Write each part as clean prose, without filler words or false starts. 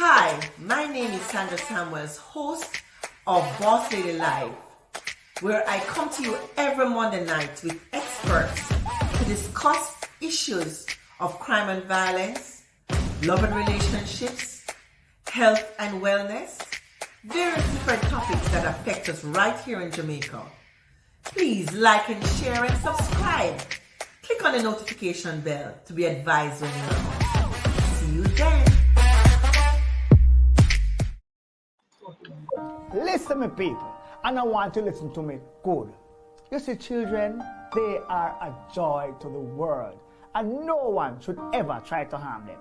Hi, my name is Sandra, host of Boss Lady Live, where I come to you every Monday night with experts to discuss issues of crime and violence, love and relationships, health and wellness, various different topics that affect us right here in Jamaica. Please like and share and subscribe. Click on the notification bell to be advised when you're on. See you then. Listen, me people, and I want you to listen to me good. You see, children, they are a joy to the world, and no one should ever try to harm them.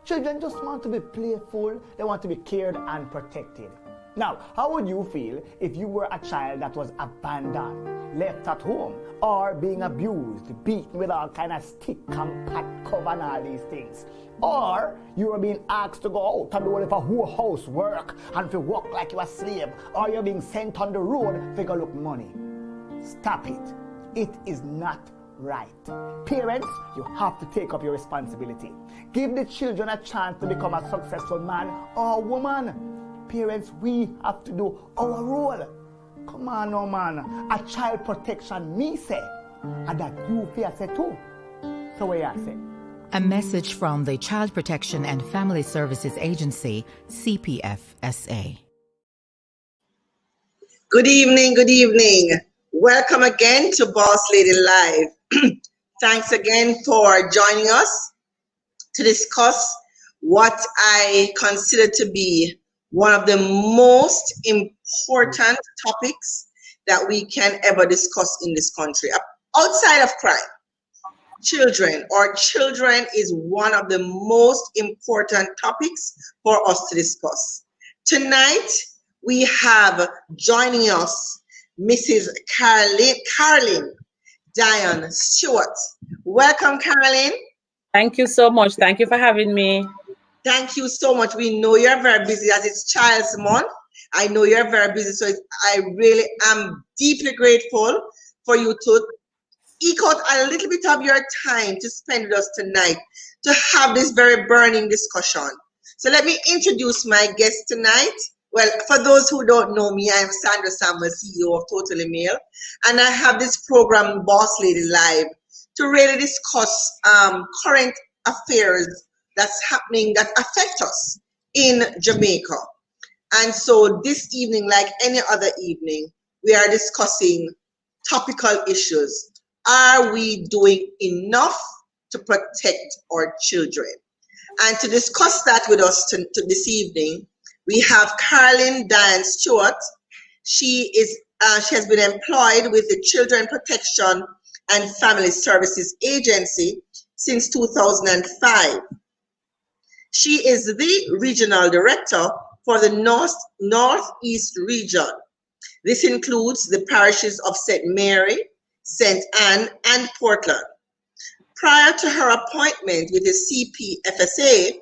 Children just want to be playful, they want to be cared and protected. Now, how would you feel if you were a child that was abandoned, left at home, or being abused, beaten with all kind of stick and pat cover and all these things? Or you were being asked to go out and do a whole house work and to work like you a slave, or you're being sent on the road to go look money. Stop it. It is not right. Parents, you have to take up your responsibility. Give the children a chance to become a successful man or woman. Parents, we have to do our role. Come on, no man. A child protection, me say, and that you fear say too. So what you say? A message from the Child Protection and Family Services Agency, CPFSA. Good evening, good evening. Welcome again to Boss Lady Live. Thanks again for joining us to discuss what I consider to be one of the most important topics that we can ever discuss in this country. Outside of crime, children is one of the most important topics for us to discuss. Tonight, we have joining us Mrs. Carolyn Dan Stewart. Welcome, Carolyn. Thank you so much. Thank you for having me. Thank you so much. We know you're very busy as it's Child's Month. I know you're very busy, so I really am deeply grateful for you to eke out a little bit of your time to spend with us tonight to have this very burning discussion. So let me introduce my guest tonight. Well, for those who don't know me, I am Sandra, CEO of Totally Male, and I have this program, Boss Lady Live, to really discuss current affairs that's happening that affect us in Jamaica. And so this evening, like any other evening, we are discussing topical issues. Are we doing enough to protect our children? And to discuss that with us to this evening, we have Carolyn Dan Stewart. She has been employed with the Children Protection and Family Services Agency since 2005. She is the regional director for the Northeast region. This includes the parishes of St. Mary, St. Anne, and Portland. Prior to her appointment with the CPFSA,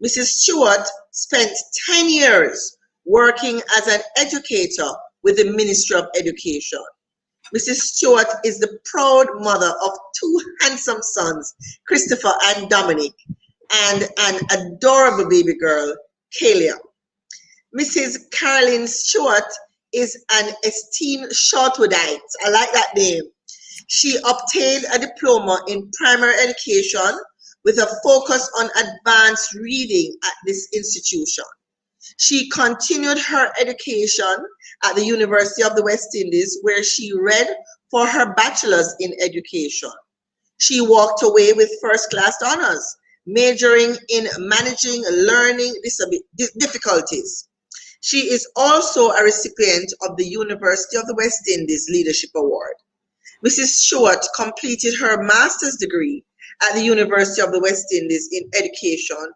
Mrs. Stewart spent 10 years working as an educator with the Ministry of Education. Mrs. Stewart is the proud mother of two handsome sons, Christopher and Dominic, and an adorable baby girl, Kalia. Mrs. Carolyn Stewart is an esteemed Shortwoodite. I like that name. She obtained a diploma in primary education with a focus on advanced reading at this institution. She continued her education at the University of the West Indies, where she read for her bachelor's in education. She walked away with first-class honors, majoring in managing learning difficulties. She is also a recipient of the University of the West Indies Leadership Award. Mrs. Stewart completed her master's degree at the University of the West Indies in education,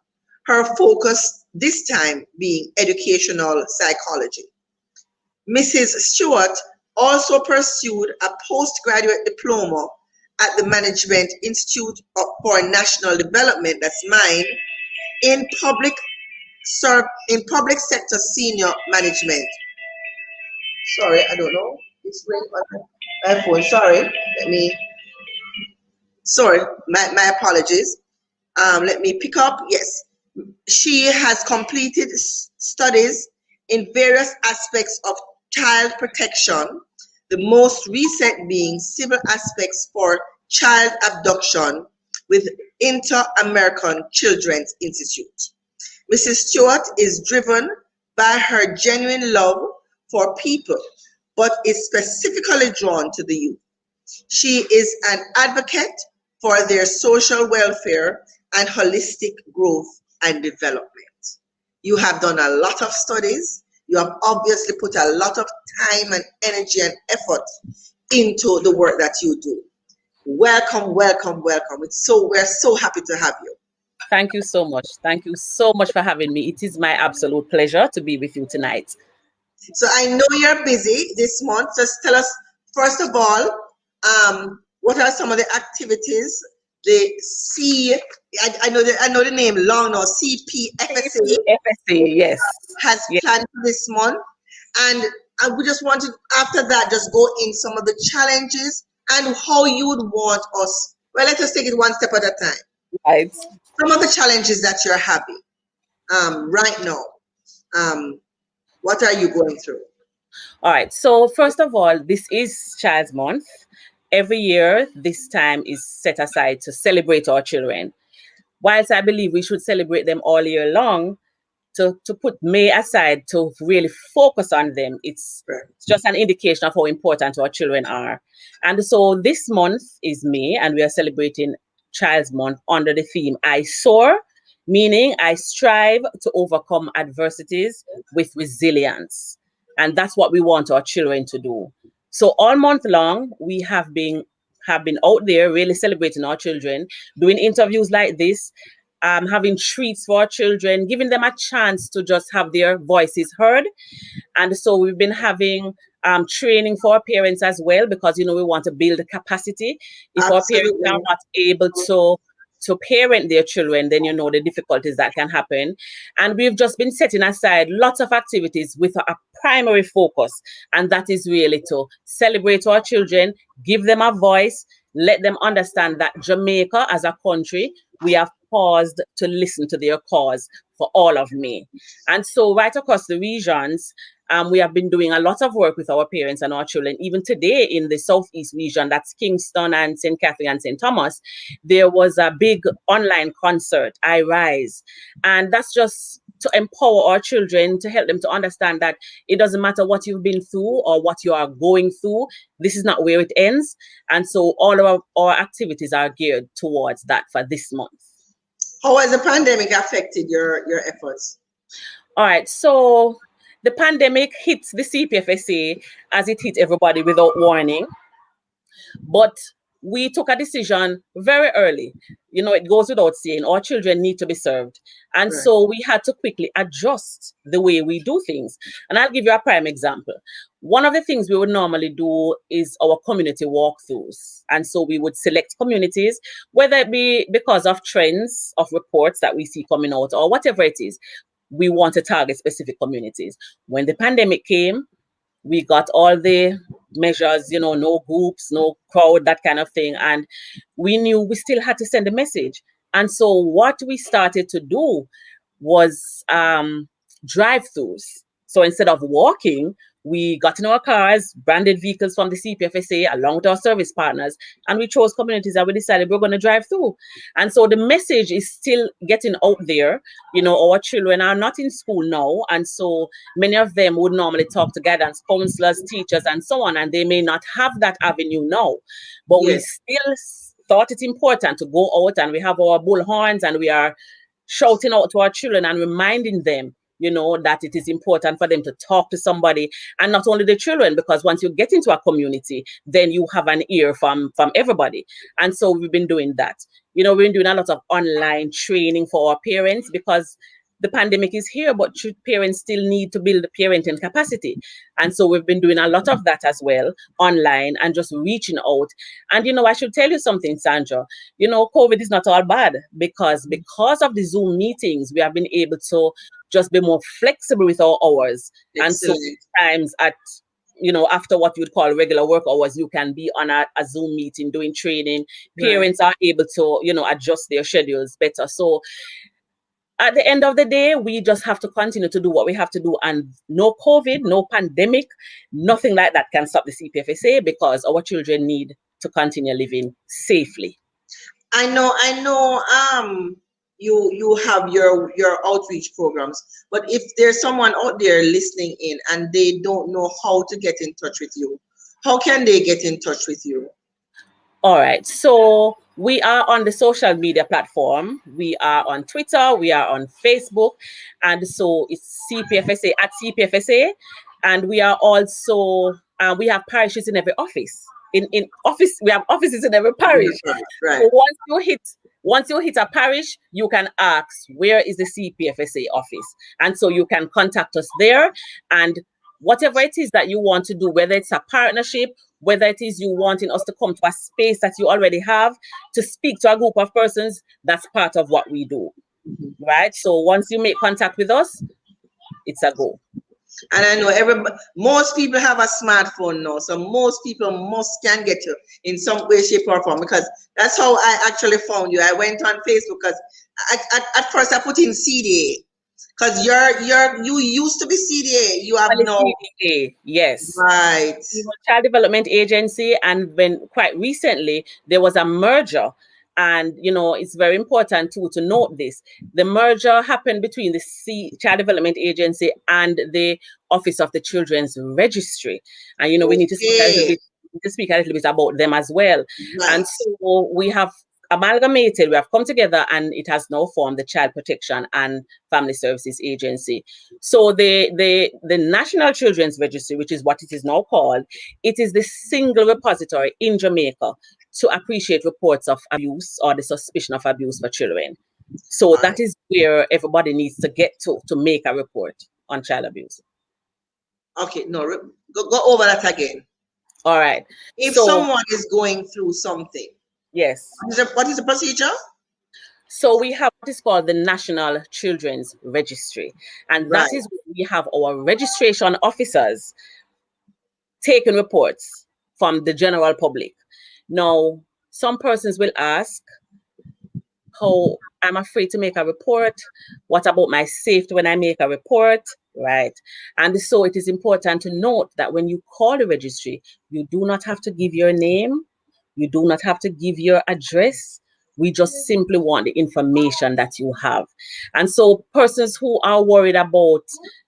her focus this time being educational psychology. Mrs. Stewart also pursued a postgraduate diploma at the Management Institute for National Development, that's mine, in public sector senior management. Sorry, I don't know. It's raining on my phone. Sorry. Sorry, my apologies. Let me pick up. Yes. She has completed studies in various aspects of child protection, the most recent being civil aspects for child abduction with Inter-American Children's Institute. Mrs. Stewart is driven by her genuine love for people, but is specifically drawn to the youth. She is an advocate for their social welfare and holistic growth and development. You have done a lot of studies. You have obviously put a lot of time and energy and effort into the work that you do. Welcome, welcome, welcome. We're so happy to have you. Thank you so much. Thank you so much for having me. It is my absolute pleasure to be with you tonight. So I know you're busy this month. Just tell us, first of all, what are some of the activities I know the name long now, CPFSA. Yes. Has planned for this month. And we just wanted, after that, just go in some of the challenges and how you would want us. Well, let us take it one step at a time. Right. Some of the challenges that you're having right now. What are you going through? All right. So first of all, this is Child's Month. Every year, this time is set aside to celebrate our children. Whilst I believe we should celebrate them all year long, to put May aside to really focus on them, it's just an indication of how important our children are. And so this month is May, and we are celebrating Child's Month under the theme I Soar, meaning I strive to overcome adversities with resilience. And that's what we want our children to do. So all month long, we have been out there really celebrating our children, doing interviews like this, having treats for our children, giving them a chance to just have their voices heard. And so we've been having training for our parents as well, because, we want to build capacity. If our parents are not able to parent their children, then the difficulties that can happen. And we've just been setting aside lots of activities with a primary focus, and that is really to celebrate our children, give them a voice, let them understand that Jamaica as a country, we have paused to listen to their cause for all of May. And so right across the regions, we have been doing a lot of work with our parents and our children. Even today in the Southeast region, that's Kingston and St. Catherine and St. Thomas, there was a big online concert, I Rise. And that's just to empower our children, to help them to understand that it doesn't matter what you've been through or what you are going through. This is not where it ends. And so all of our activities are geared towards that for this month. How has the pandemic affected your efforts? All right, so the pandemic hit the CPFSA as it hit everybody without warning. But we took a decision very early. It goes without saying, our children need to be served. And so we had to quickly adjust the way we do things. And I'll give you a prime example. One of the things we would normally do is our community walkthroughs. And so we would select communities, whether it be because of trends, of reports that we see coming out, or whatever it is. We want to target specific communities. When the pandemic came, we got all the measures, no groups, no crowd, that kind of thing. And we knew we still had to send a message. And so what we started to do was drive-throughs. So instead of walking, we got in our cars, branded vehicles from the CPFSA along with our service partners, and we chose communities that we decided we're going to drive through. And so the message is still getting out there. Our children are not in school now, and so many of them would normally talk to guidance counselors, teachers, and so on, and they may not have that avenue now. But we still thought it important to go out, and we have our bullhorns, and we are shouting out to our children and reminding them that it is important for them to talk to somebody, and not only the children, because once you get into a community, then you have an ear from everybody. And so we've been doing that. We've been doing a lot of online training for our parents, because the pandemic is here, but parents still need to build the parenting capacity. And so we've been doing a lot of that as well, online, and just reaching out. And, I should tell you something, Sandra, COVID is not all bad, because of the Zoom meetings, we have been able to just be more flexible with our hours. Excellent. And so times after what you would call regular work hours, you can be on a Zoom meeting doing training. Parents are able to, adjust their schedules better. So at the end of the day, we just have to continue to do what we have to do, and no COVID, no pandemic, nothing like that can stop the CPFSA, because our children need to continue living safely. I know. You have your outreach programs, but if there's someone out there listening in and they don't know how to get in touch with you, how can they get in touch with you? All right, so we are on the social media platform. We are on Twitter, we are on Facebook, and so it's CPFSA at CPFSA, and we are also we have parishes in every office. In office, we have offices in every parish. Right. So once you hit a parish, you can ask, where is the CPFSA office? And so you can contact us there, and whatever it is that you want to do, whether it's a partnership, whether it is you wanting us to come to a space that you already have to speak to a group of persons, that's part of what we do, right? So once you make contact with us, it's a go. And I know most people have a smartphone now, so most people can get you in some way, shape, or form, because that's how I actually found you. I went on Facebook because at first I put in CDA, because you used to be CDA. You have no CDA, yes, right. Child Development Agency, and when quite recently there was a merger. And, you know, it's very important too to note this. The merger happened between the Child Development Agency and the Office of the Children's Registry. And, you know, we need to speak a little bit about them as well. Right. And so we have amalgamated, we have come together, and it has now formed the Child Protection and Family Services Agency. So the National Children's Registry, which is what it is now called, it is the single repository in Jamaica to appreciate reports of abuse or the suspicion of abuse for children. So that is where everybody needs to get to make a report on child abuse. Okay, no, go over that again. All right. If someone is going through something, yes. What is the procedure? So we have what is called the National Children's Registry, and that is where we have our registration officers taking reports from the general public. Now, some persons will ask, how I'm afraid to make a report. What about my safety when I make a report? Right. And so it is important to note that when you call the registry, you do not have to give your name. You do not have to give your address. We just simply want the information that you have. And so persons who are worried about,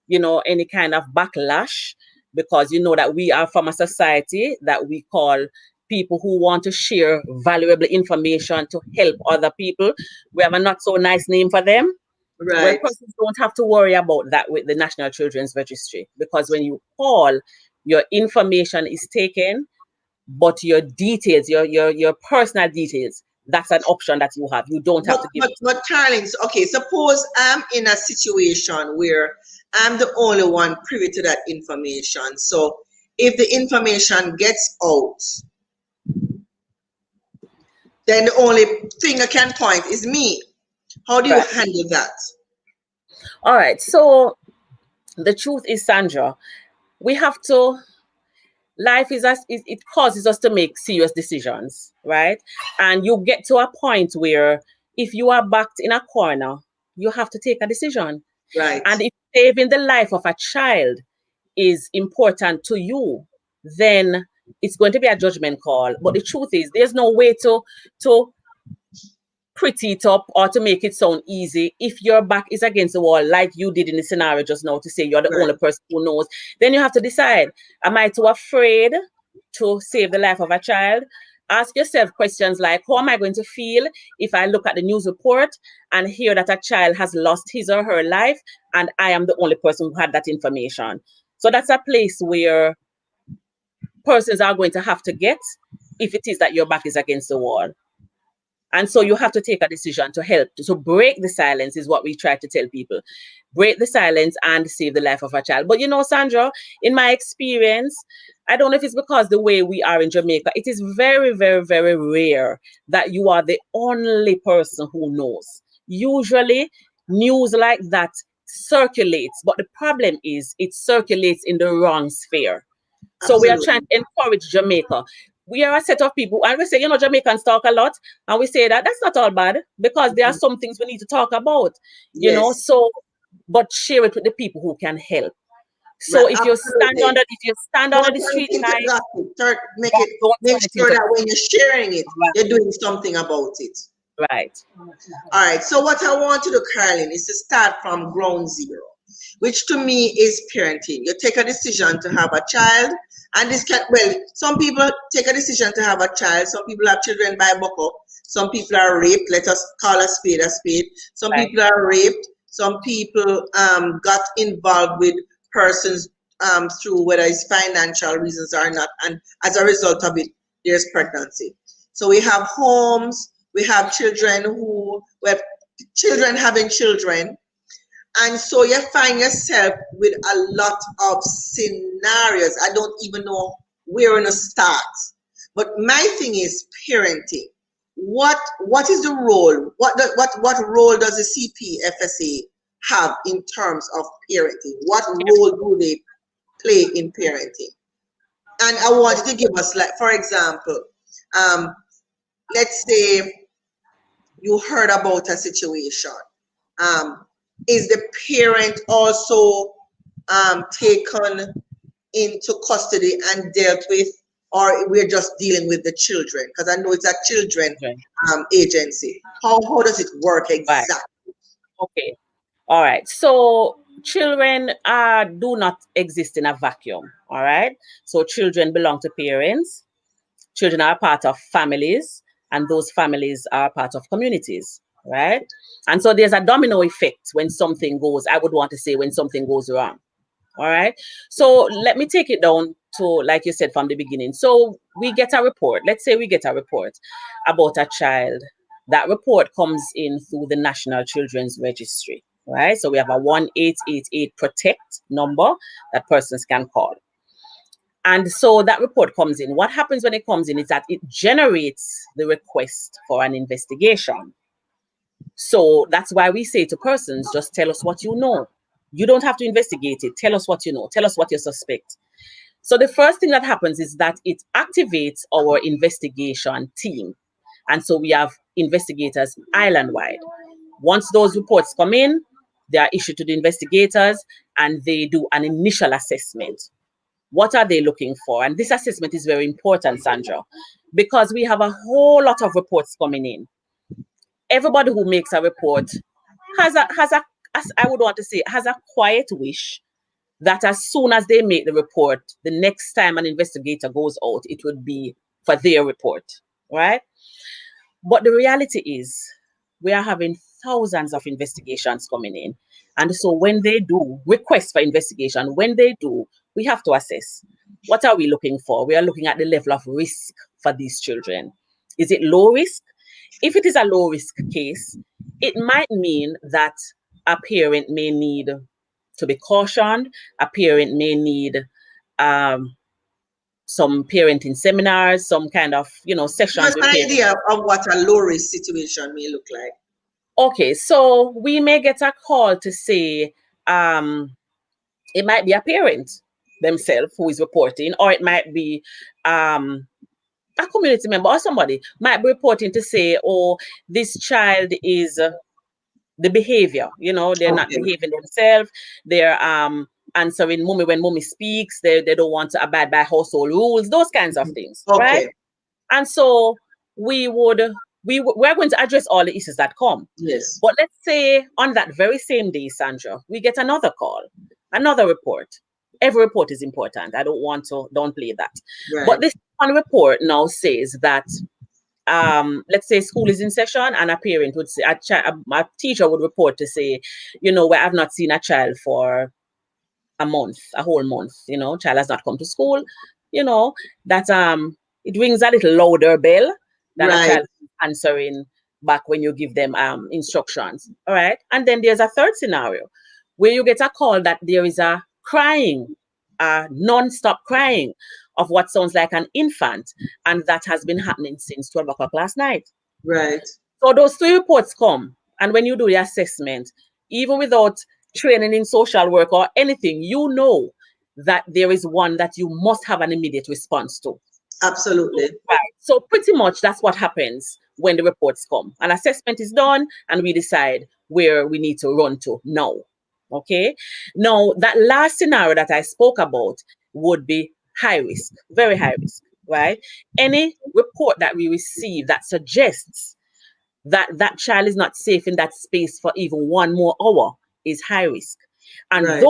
you know, any kind of backlash, because you know that we are from a society that we call people who want to share valuable information to help other people. We have a not so nice name for them. Right. Where persons don't have to worry about that with the National Children's Registry, because when you call, your information is taken, but your details, your personal details, that's an option that you have. You don't have to give it. But Carlyn, okay, suppose I'm in a situation where I'm the only one privy to that information. So if the information gets out, then the only thing I can point is me. How do you handle that? All right. So the truth is, Sandra, we have to, life is it causes us to make serious decisions, right? And you get to a point where if you are backed in a corner, you have to take a decision. Right. And if saving the life of a child is important to you, then it's going to be a judgment call. But the truth is, there's no way to pretty it up or to make it sound easy. If your back is against the wall, like you did in the scenario just now, to say you're the only person who knows, then you have to decide, am I too afraid to save the life of a child? Ask yourself questions like, how am I going to feel if I look at the news report and hear that a child has lost his or her life and I am the only person who had that information? So that's a place where persons are going to have to get if it is that your back is against the wall. And so you have to take a decision to help. So break the silence is what we try to tell people. Break the silence and save the life of a child. But you know, Sandra, in my experience, I don't know if it's because the way we are in Jamaica, it is very, very, very rare that you are the only person who knows. Usually, news like that circulates, but the problem is it circulates in the wrong sphere. So we are trying to encourage Jamaica. we are a set of people, and we say, Jamaicans talk a lot, and we say that that's not all bad, because there are some things we need to talk about, Yes. so, but share it with the people who can help. So Right, if you stand under don't the turn street it into light, gossip. Make sure that when you're sharing it, you're doing something about it. right. All right. So what I want to do, Carolyn, is to start from ground zero, which to me is parenting. You take a decision to have a child, and some people take a decision to have a child. Some people have children by buckle. Some people are raped. Let us call a spade a spade. Some Right. people are raped. Some people got involved with persons through whether it's financial reasons or not, and as a result of it, there's pregnancy. So we have homes, we have children children having children, and so you find yourself with a lot of scenarios. I don't even know where to start. But my thing is parenting. What is the role? What role does the CPFSA have in terms of parenting? What role do they play in parenting? And I wanted to give us, like, for example, let's say you heard about a situation. Is the parent also taken into custody and dealt with, or we're just dealing with the children? Because I know it's a children agency. How does it work exactly? Okay. All right. So children do not exist in a vacuum. All right. So children belong to parents. Children are part of families, and those families are part of communities. Right. And so there's a domino effect when something goes, I would want to say, when something goes wrong. All right. So let me take it down to, like you said from the beginning. So we get a report. Let's say we get a report about a child. That report comes in through the National Children's Registry. Right. So we have a 1888 protect number that persons can call. And so that report comes in. What happens when it comes in is that it generates the request for an investigation. So that's why we say to persons, just tell us what you know. You don't have to investigate it. Tell us what you know. Tell us what you suspect. So the first thing that happens is that it activates our investigation team. And so we have investigators island-wide. Once those reports come in, they are issued to the investigators, and they do an initial assessment. What are they looking for? And this assessment is very important, Sandra, because we have a whole lot of reports coming in. Everybody who makes a report has a quiet wish that as soon as they make the report, the next time an investigator goes out, it would be for their report, right? But the reality is we are having thousands of investigations coming in. And so when they do requests for investigation, when they do, we have to assess, what are we looking for? We are looking at the level of risk for these children. Is it low risk? If it is a low risk case, it might mean that a parent may need to be cautioned. A parent may need some parenting seminars, some kind of, sessions. Give us an idea of what a low risk situation may look like. Okay, so we may get a call to say it might be a parent themselves who is reporting, or it might be a community member or somebody might be reporting to say, oh, this child is the behavior, they're not behaving themselves. They're answering mommy when mommy speaks. They don't want to abide by household rules, those kinds of things, right? And so we're going to address all the issues that come. Yes. But let's say on that very same day, Sandra, we get another call, another report. Every report is important. I don't want to downplay that. Right. But this one report now says that, let's say school is in session, and a parent would say, a teacher would report to say, where I've not seen a child for a whole month, child has not come to school, that it rings a little louder bell than a child answering back when you give them instructions. All right. And then there's a third scenario where you get a call that there is a crying, non-stop crying of what sounds like an infant, and that has been happening since 12 o'clock last night. Right. So those three reports come, and when you do the assessment, even without training in social work or anything, that there is one that you must have an immediate response to. Absolutely. Right. So pretty much that's what happens when the reports come. An assessment is done and we decide where we need to run to now. Okay. Now, that last scenario that I spoke about would be high risk, very high risk, right? Any report that we receive that suggests that that child is not safe in that space for even one more hour is high risk. And Right.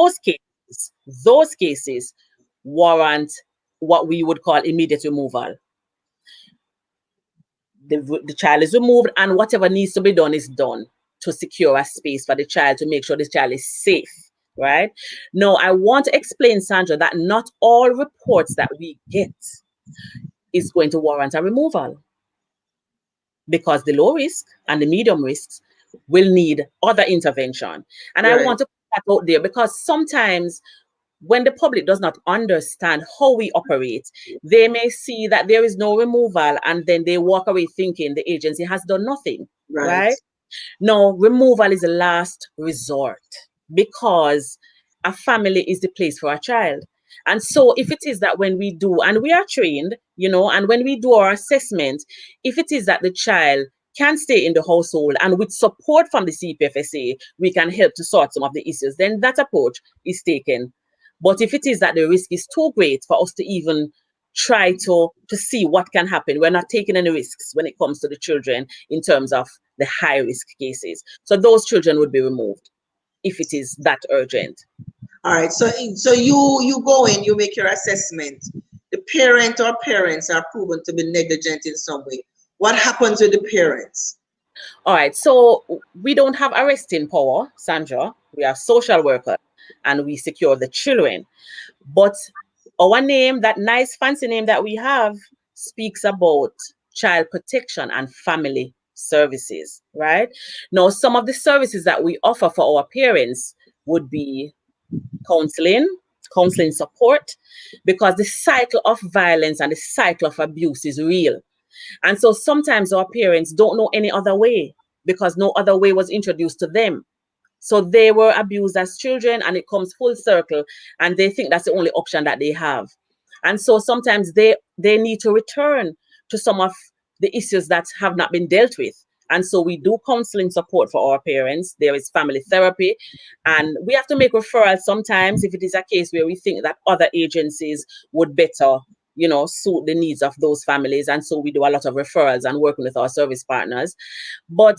those cases warrant what we would call immediate removal. The child is removed and whatever needs to be done is done to secure a space for the child, to make sure this child is safe, right? Now, I want to explain, Sandra, that not all reports that we get is going to warrant a removal, because the low risk and the medium risks will need other intervention. And I Right. want to put that out there because sometimes when the public does not understand how we operate, they may see that there is no removal and then they walk away thinking the agency has done nothing, right? No, removal is a last resort because a family is the place for a child. And so if it is that when we do, and we are trained, and when we do our assessment, if it is that the child can stay in the household and with support from the CPFSA, we can help to sort some of the issues, then that approach is taken. But if it is that the risk is too great for us to even try to see what can happen, we're not taking any risks when it comes to the children in terms of the high risk cases. So those children would be removed if it is that urgent. All right. So you go in, you make your assessment. The parent or parents are proven to be negligent in some way. What happens with the parents? All right. So we don't have arresting power, Sandra. We are social workers and we secure the children. But our name, that nice fancy name that we have, speaks about child protection and family services, right? Now, some of the services that we offer for our parents would be counseling support, because the cycle of violence and the cycle of abuse is real. And so sometimes our parents don't know any other way because no other way was introduced to them. So they were abused as children and it comes full circle and they think that's the only option that they have. And so sometimes they need to return to some of the issues that have not been dealt with. And so we do counseling support for our parents. There is family therapy, and we have to make referrals sometimes if it is a case where we think that other agencies would better, suit the needs of those families. And so we do a lot of referrals and working with our service partners. But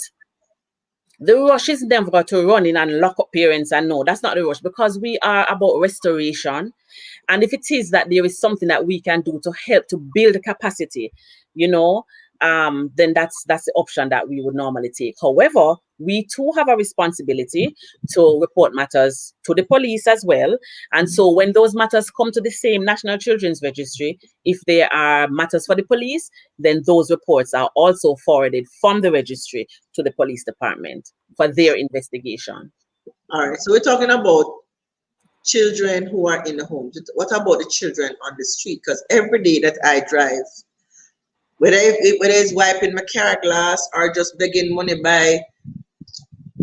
the rush is never to run in and lock up parents, and no, that's not the rush, because we are about restoration. And if it is that there is something that we can do to help to build capacity, then that's the option that we would normally take. However, we too have a responsibility to report matters to the police as well. And so when those matters come to the same National Children's Registry, if there are matters for the police, then those reports are also forwarded from the registry to the police department for their investigation. All right. So we're talking about children who are in the home. What about the children on the street? Because every day that I drive, whether it's wiping my car glass or just begging money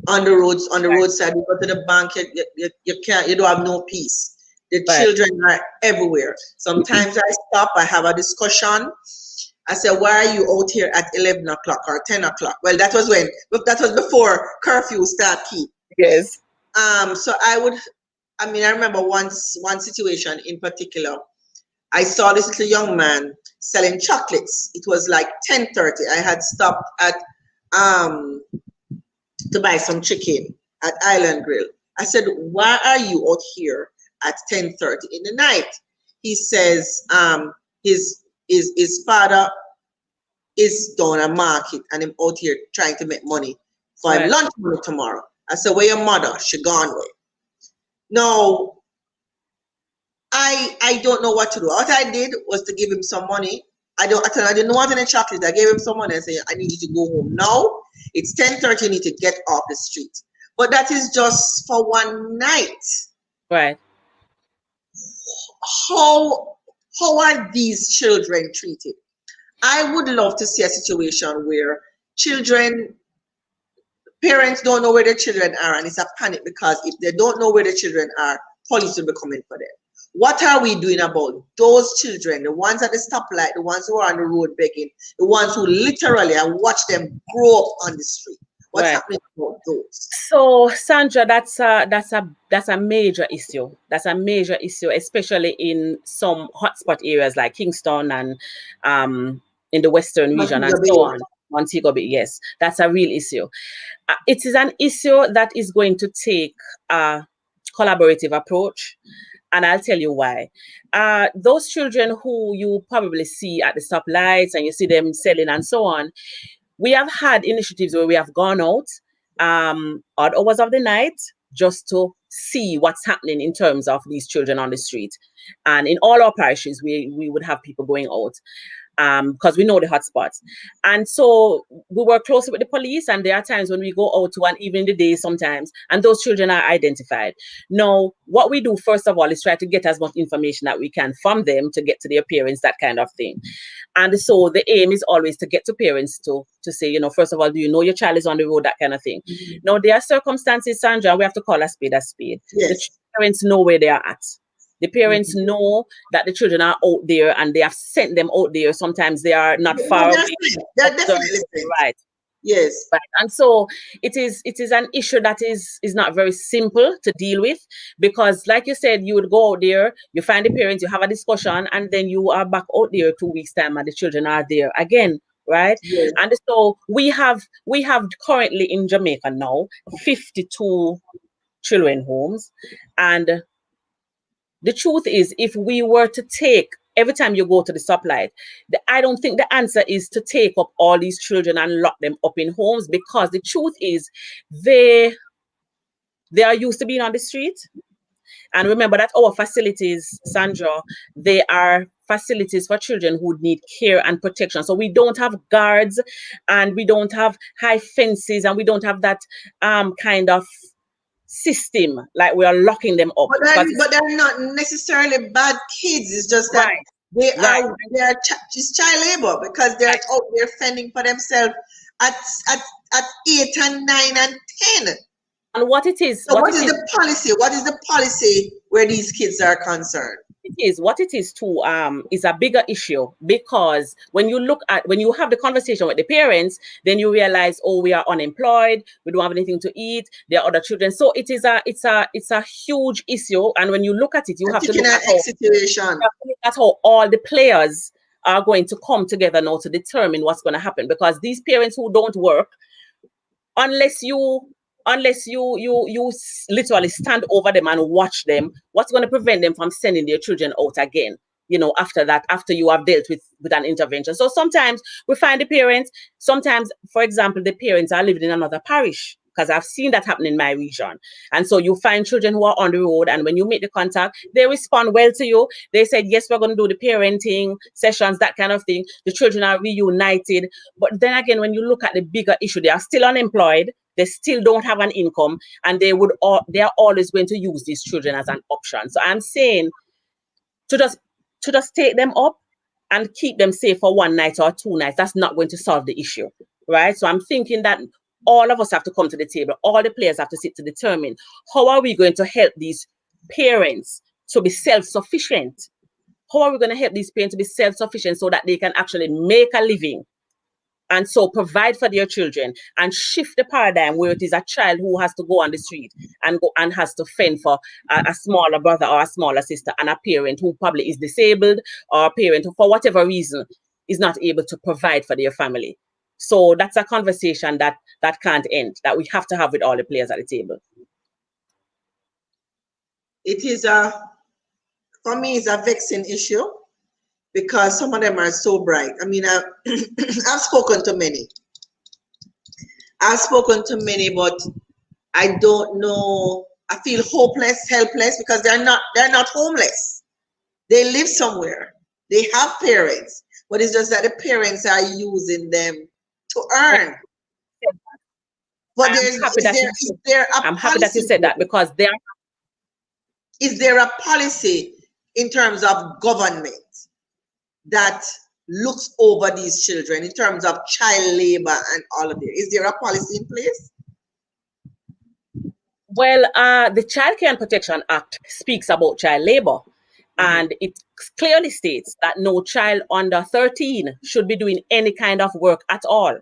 on the roadside, you go to the bank, you don't have no peace. The children are everywhere. Sometimes I stop, I have a discussion. I say, why are you out here at 11 o'clock or 10 o'clock? Well, that was before curfew start keep. Yes. So I remember one situation in particular. I saw this little young man selling chocolates. It was like 10:30. I had stopped at to buy some chicken at Island Grill. I said, why are you out here at 10:30 in the night? He says his father is down a market and I'm out here trying to make money for him lunch money tomorrow. I said, where your mother? She gone away. No, I don't know what to do. What I did was to give him some money. I didn't want any chocolate. I gave him some money and said, I need you to go home now. It's 10:30. You need to get off the street. But that is just for one night. Right. How are these children treated? I would love to see a situation where parents don't know where their children are, and it's a panic because if they don't know where their children are, police will be coming for them. What are we doing about those children, the ones at the stoplight, the ones who are on the road begging, the ones who literally, I watch them grow up on the street? What's happening about those? So, Sandra, that's a major issue. That's a major issue, especially in some hotspot areas like Kingston and in the Western region and so on. Montego Bay, yes, that's a real issue. It is an issue that is going to take a collaborative approach, and I'll tell you why. Those children who you probably see at the stoplights and you see them selling and so on, we have had initiatives where we have gone out odd hours of the night just to see what's happening in terms of these children on the street. And in all our parishes, we would have people going out because we know the hotspots. And so we work closely with the police, and there are times when we go out to, and even in the day sometimes, and those children are identified. Now, what we do first of all is try to get as much information that we can from them to get to their parents, that kind of thing. And so the aim is always to get to parents to say, you know, first of all, do you know your child is on the road, that kind of thing. Now, there are circumstances, Sandra, we have to call a spade a spade. Yes. The parents know where they are at. The parents know that the children are out there and they have sent them out there. Sometimes they are not far away. They're definitely right. Yes. Right. And so it is an issue that is not very simple to deal with, because like you said, you would go out there, you find the parents, you have a discussion, and then you are back out there 2 weeks time and the children are there again. Right. Yes. And so we have currently in Jamaica now 52 children homes, and the truth is, if we were to take, every time you go to the stoplight, I don't think the answer is to take up all these children and lock them up in homes, because the truth is they are used to being on the street. And remember that our facilities, Sandra, they are facilities for children who need care and protection. So we don't have guards, and we don't have high fences, and we don't have that kind of system like we are locking them up. But they're not necessarily bad kids. It's just that it's child labor, because they're out there fending for themselves at 8 and 9 and 10. And what it is, so what is the policy? What is the policy where these kids are concerned? What it is too is a bigger issue, because when you have the conversation with the parents, then you realize, oh, we are unemployed, we don't have anything to eat, there are other children. So it's a huge issue. And when you look at it, you have to look at how all the players are going to come together now to determine what's going to happen. Because these parents who don't work, unless you literally stand over them and watch them, what's going to prevent them from sending their children out again, you know, after you have dealt with an intervention? So sometimes we find the parents, sometimes, for example, the parents are living in another parish, because I've seen that happen in my region. And so you find children who are on the road, and when you make the contact, they respond well to you. They said, yes, we're going to do the parenting sessions, that kind of thing. The children are reunited. But then again, when you look at the bigger issue, they are still unemployed. They still don't have an income, and they are always going to use these children as an option. So I'm saying to just take them up and keep them safe for 1 night or 2 nights, that's not going to solve the issue, right? So I'm thinking that all of us have to come to the table. All the players have to sit to determine, how are we going to help these parents to be self-sufficient? How are we going to help these parents to be self-sufficient so that they can actually make a living, and so provide for their children, and shift the paradigm where it is a child who has to go on the street and has to fend for a smaller brother or a smaller sister, and a parent who probably is disabled, or a parent who, for whatever reason, is not able to provide for their family. So that's a conversation that can't end, that we have to have with all the players at the table. It is for me, it's a vexing issue, because some of them are so bright. I mean, I've spoken to many. But I don't know. I feel hopeless, helpless, because they're not homeless. They live somewhere. They have parents, but it's just that the parents are using them to earn. But I'm happy that you said that, because is there a policy in terms of government that looks over these children in terms of child labor and all of it? Is there a policy in place? Well, the Child Care and Protection Act speaks about child labor. And it clearly states that no child under 13 should be doing any kind of work at all.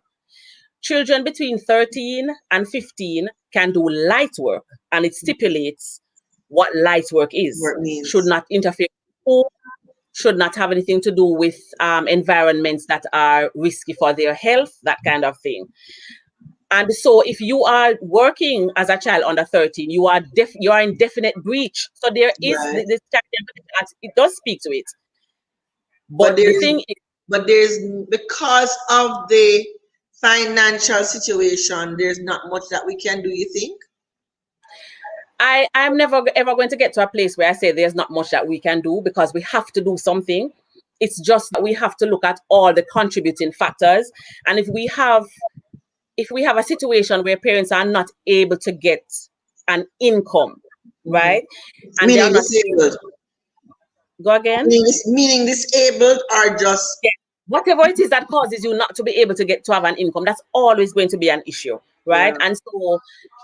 Children between 13 and 15 can do light work, and it stipulates what light work is. What it means. Should not interfere with school, should not have anything to do with environments that are risky for their health, that kind of thing. And so if you are working as a child under 13, you are in definite breach. So there is this it does speak to it. But the thing is, there's, because of the financial situation, there's not much that we can do, you think? I'm never ever going to get to a place where I say there's not much that we can do, because we have to do something. It's just that we have to look at all the contributing factors. And if we have a situation where parents are not able to get an income, right? And meaning disabled. Go again? Meaning disabled, or just... Yeah. Whatever it is that causes you not to be able to have an income, that's always going to be an issue, right? Yeah.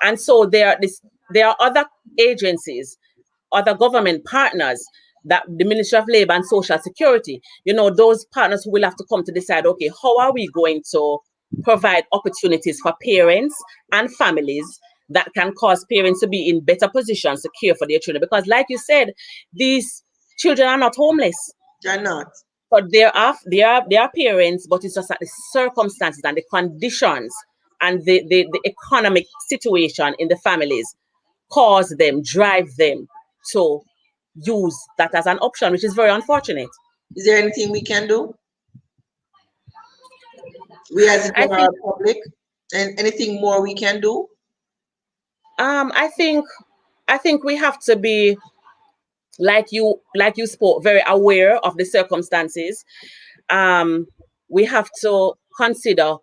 And so there are other agencies, other government partners, that the Ministry of Labor and Social Security, those partners who will have to come to decide, okay, how are we going to provide opportunities for parents and families that can cause parents to be in better positions to care for their children? Because like you said, these children are not homeless. They're not. But there are parents, but it's just that the circumstances and the conditions and the economic situation in the families drive them to use that as an option, which is very unfortunate. Is there anything we can do? We as a general public, and anything more we can do? I think we have to be, like you spoke, very aware of the circumstances. We have to consider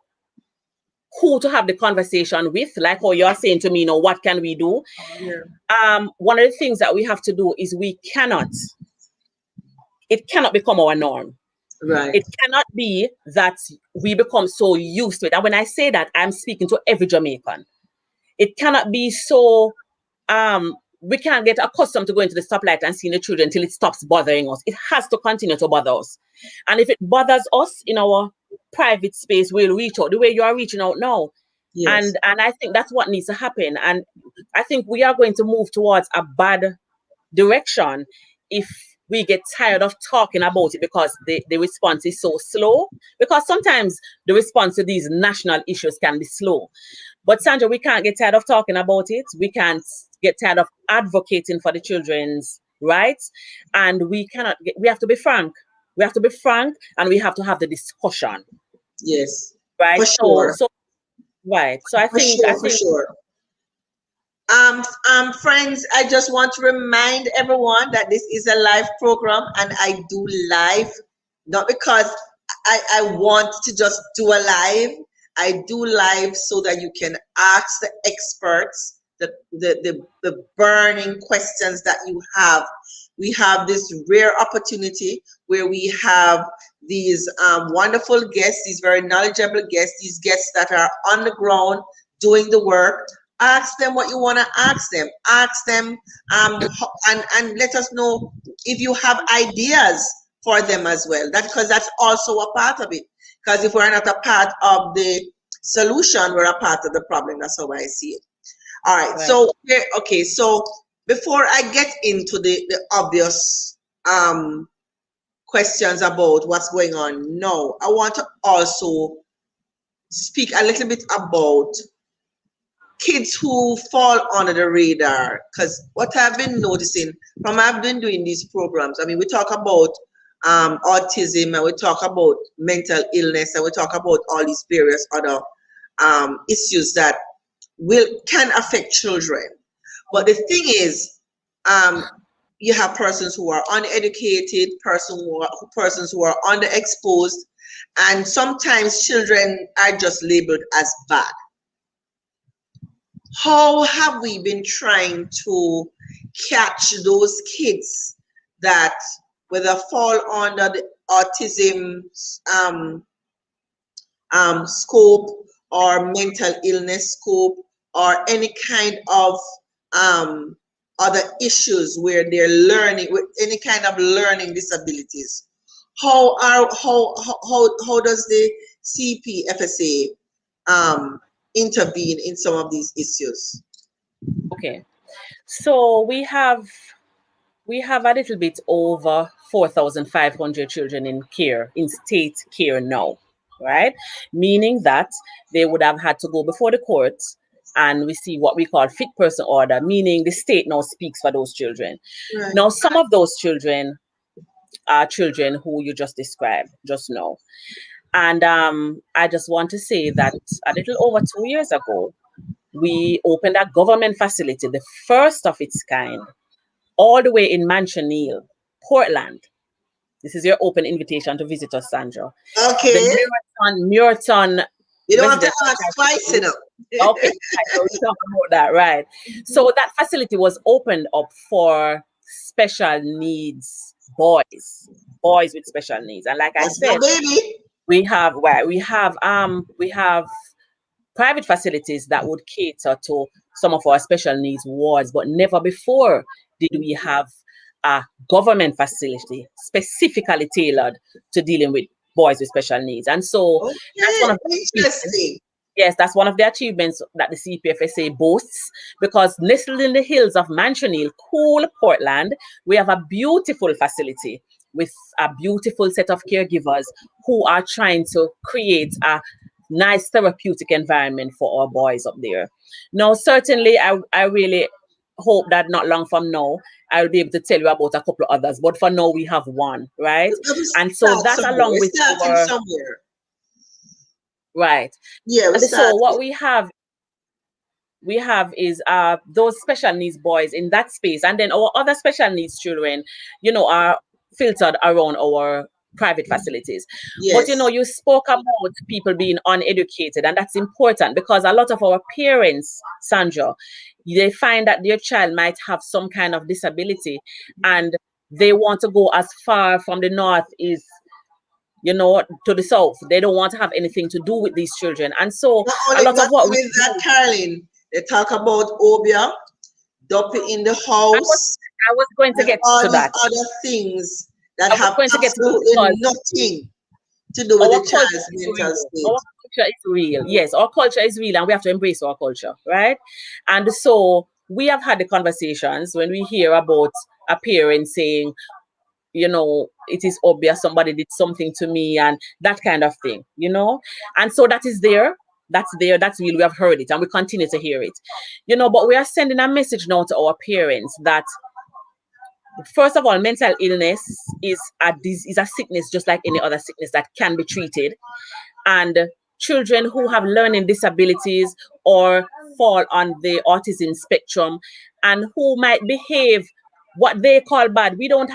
who to have the conversation with, like how you're saying to me, what can we do? Yeah. One of the things that we have to do is it cannot become our norm. Right. It cannot be that we become so used to it. And when I say that, I'm speaking to every Jamaican. It cannot be so, we can't get accustomed to going to the stoplight and seeing the children until it stops bothering us. It has to continue to bother us. And if it bothers us in our private space, we'll reach out the way you are reaching out now. Yes. And I think that's what needs to happen. And I think we are going to move towards a bad direction if we get tired of talking about it, because the response is so slow. Because sometimes the response to these national issues can be slow. But Sandra, we can't get tired of talking about it. We can't get tired of advocating for the children's rights. And we have to be frank. We have to be frank, and we have to have the discussion. Yes. Right. For sure. Right. So I think for sure. Friends, I just want to remind everyone that this is a live program, and I do live, not because I want to just do a live. I do live so that you can ask the experts the burning questions that you have. We have this rare opportunity where we have these wonderful guests, these very knowledgeable guests, these guests that are on the ground doing the work. Ask them what you want to ask them. Ask them and let us know if you have ideas for them as well. Because that's also a part of it. Because if we're not a part of the solution, we're a part of the problem. That's how I see it. All right. So, okay. So before I get into the obvious questions about what's going on now, I want to also speak a little bit about kids who fall under the radar. Because what I've been noticing from I've been doing these programs, I mean, we talk about autism, and we talk about mental illness, and we talk about all these various other issues that can affect children. But the thing is, you have persons who are uneducated, persons who are underexposed, and sometimes children are just labeled as bad. How have we been trying to catch those kids that whether fall under the autism scope or mental illness scope or any kind of other issues where they're learning with any kind of learning disabilities. How does the CPFSA intervene in some of these issues? Okay, so we have a little bit over 4,500 children in care, in state care now, right? Meaning that they would have had to go before the courts and receive what we call fit person order, meaning the state now speaks for those children. Right. Now, some of those children are children who you just described just now. And I just want to say that a little over 2 years ago, we opened a government facility, the first of its kind, all the way in Manchonil, Portland. This is your open invitation to visit us, Sandra. Okay. The Muirton. You don't have to ask twice, you know. Okay, so we talk about that, right? So that facility was opened up for special needs boys with special needs, and like I said, we have private facilities that would cater to some of our special needs wards, but never before did we have a government facility specifically tailored to dealing with boys with special needs. And so that's one of the yes, that's one of the achievements that the CPFSA boasts, because nestled in the hills of Manchonil, cool Portland, we have a beautiful facility with a beautiful set of caregivers who are trying to create a nice therapeutic environment for our boys up there. Now, certainly, I really hope that not long from now, I'll be able to tell you about a couple of others. But for now, we have one, right? And so that along with our... Right. Yeah. So what we have is those special needs boys in that space. And then our other special needs children, you know, are filtered around our private facilities. Yes. But you know, you spoke about people being uneducated, and that's important because a lot of our parents, Sandra, they find that their child might have some kind of disability and they want to go as far from the north is, you know, to the south. They don't want to have anything to do with these children. And so a lot of what we do, that, Carolyn, they talk about obia, dumping in the house. I was going to get to that. Other things that have absolutely nothing to do with the child's mental state. Our culture is real. Yes, our culture is real, and we have to embrace our culture, right? And so we have had the conversations when we hear about a parent saying, you know, it is obvious somebody did something to me and that kind of thing, you know? And so that is there. That's real. We have heard it and we continue to hear it, you know, but we are sending a message now to our parents that, first of all, mental illness is a sickness just like any other sickness that can be treated. And children who have learning disabilities or fall on the autism spectrum and who might behave what they call bad, we don't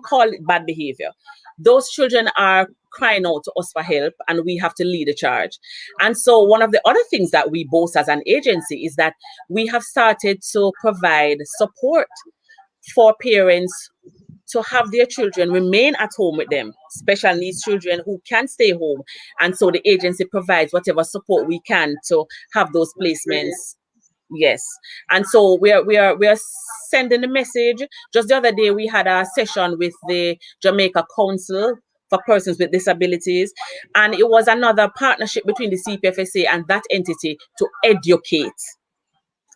call it bad behavior. Those children are crying out to us for help, and we have to lead the charge. And so one of the other things that we boast as an agency is that we have started to provide support for parents to have their children remain at home with them, special needs children who can stay home. And so the agency provides whatever support we can to have those placements. Yes. And so we are sending the message. Just the other day, we had a session with the Jamaica Council for Persons with Disabilities. And it was another partnership between the CPFSA and that entity to educate,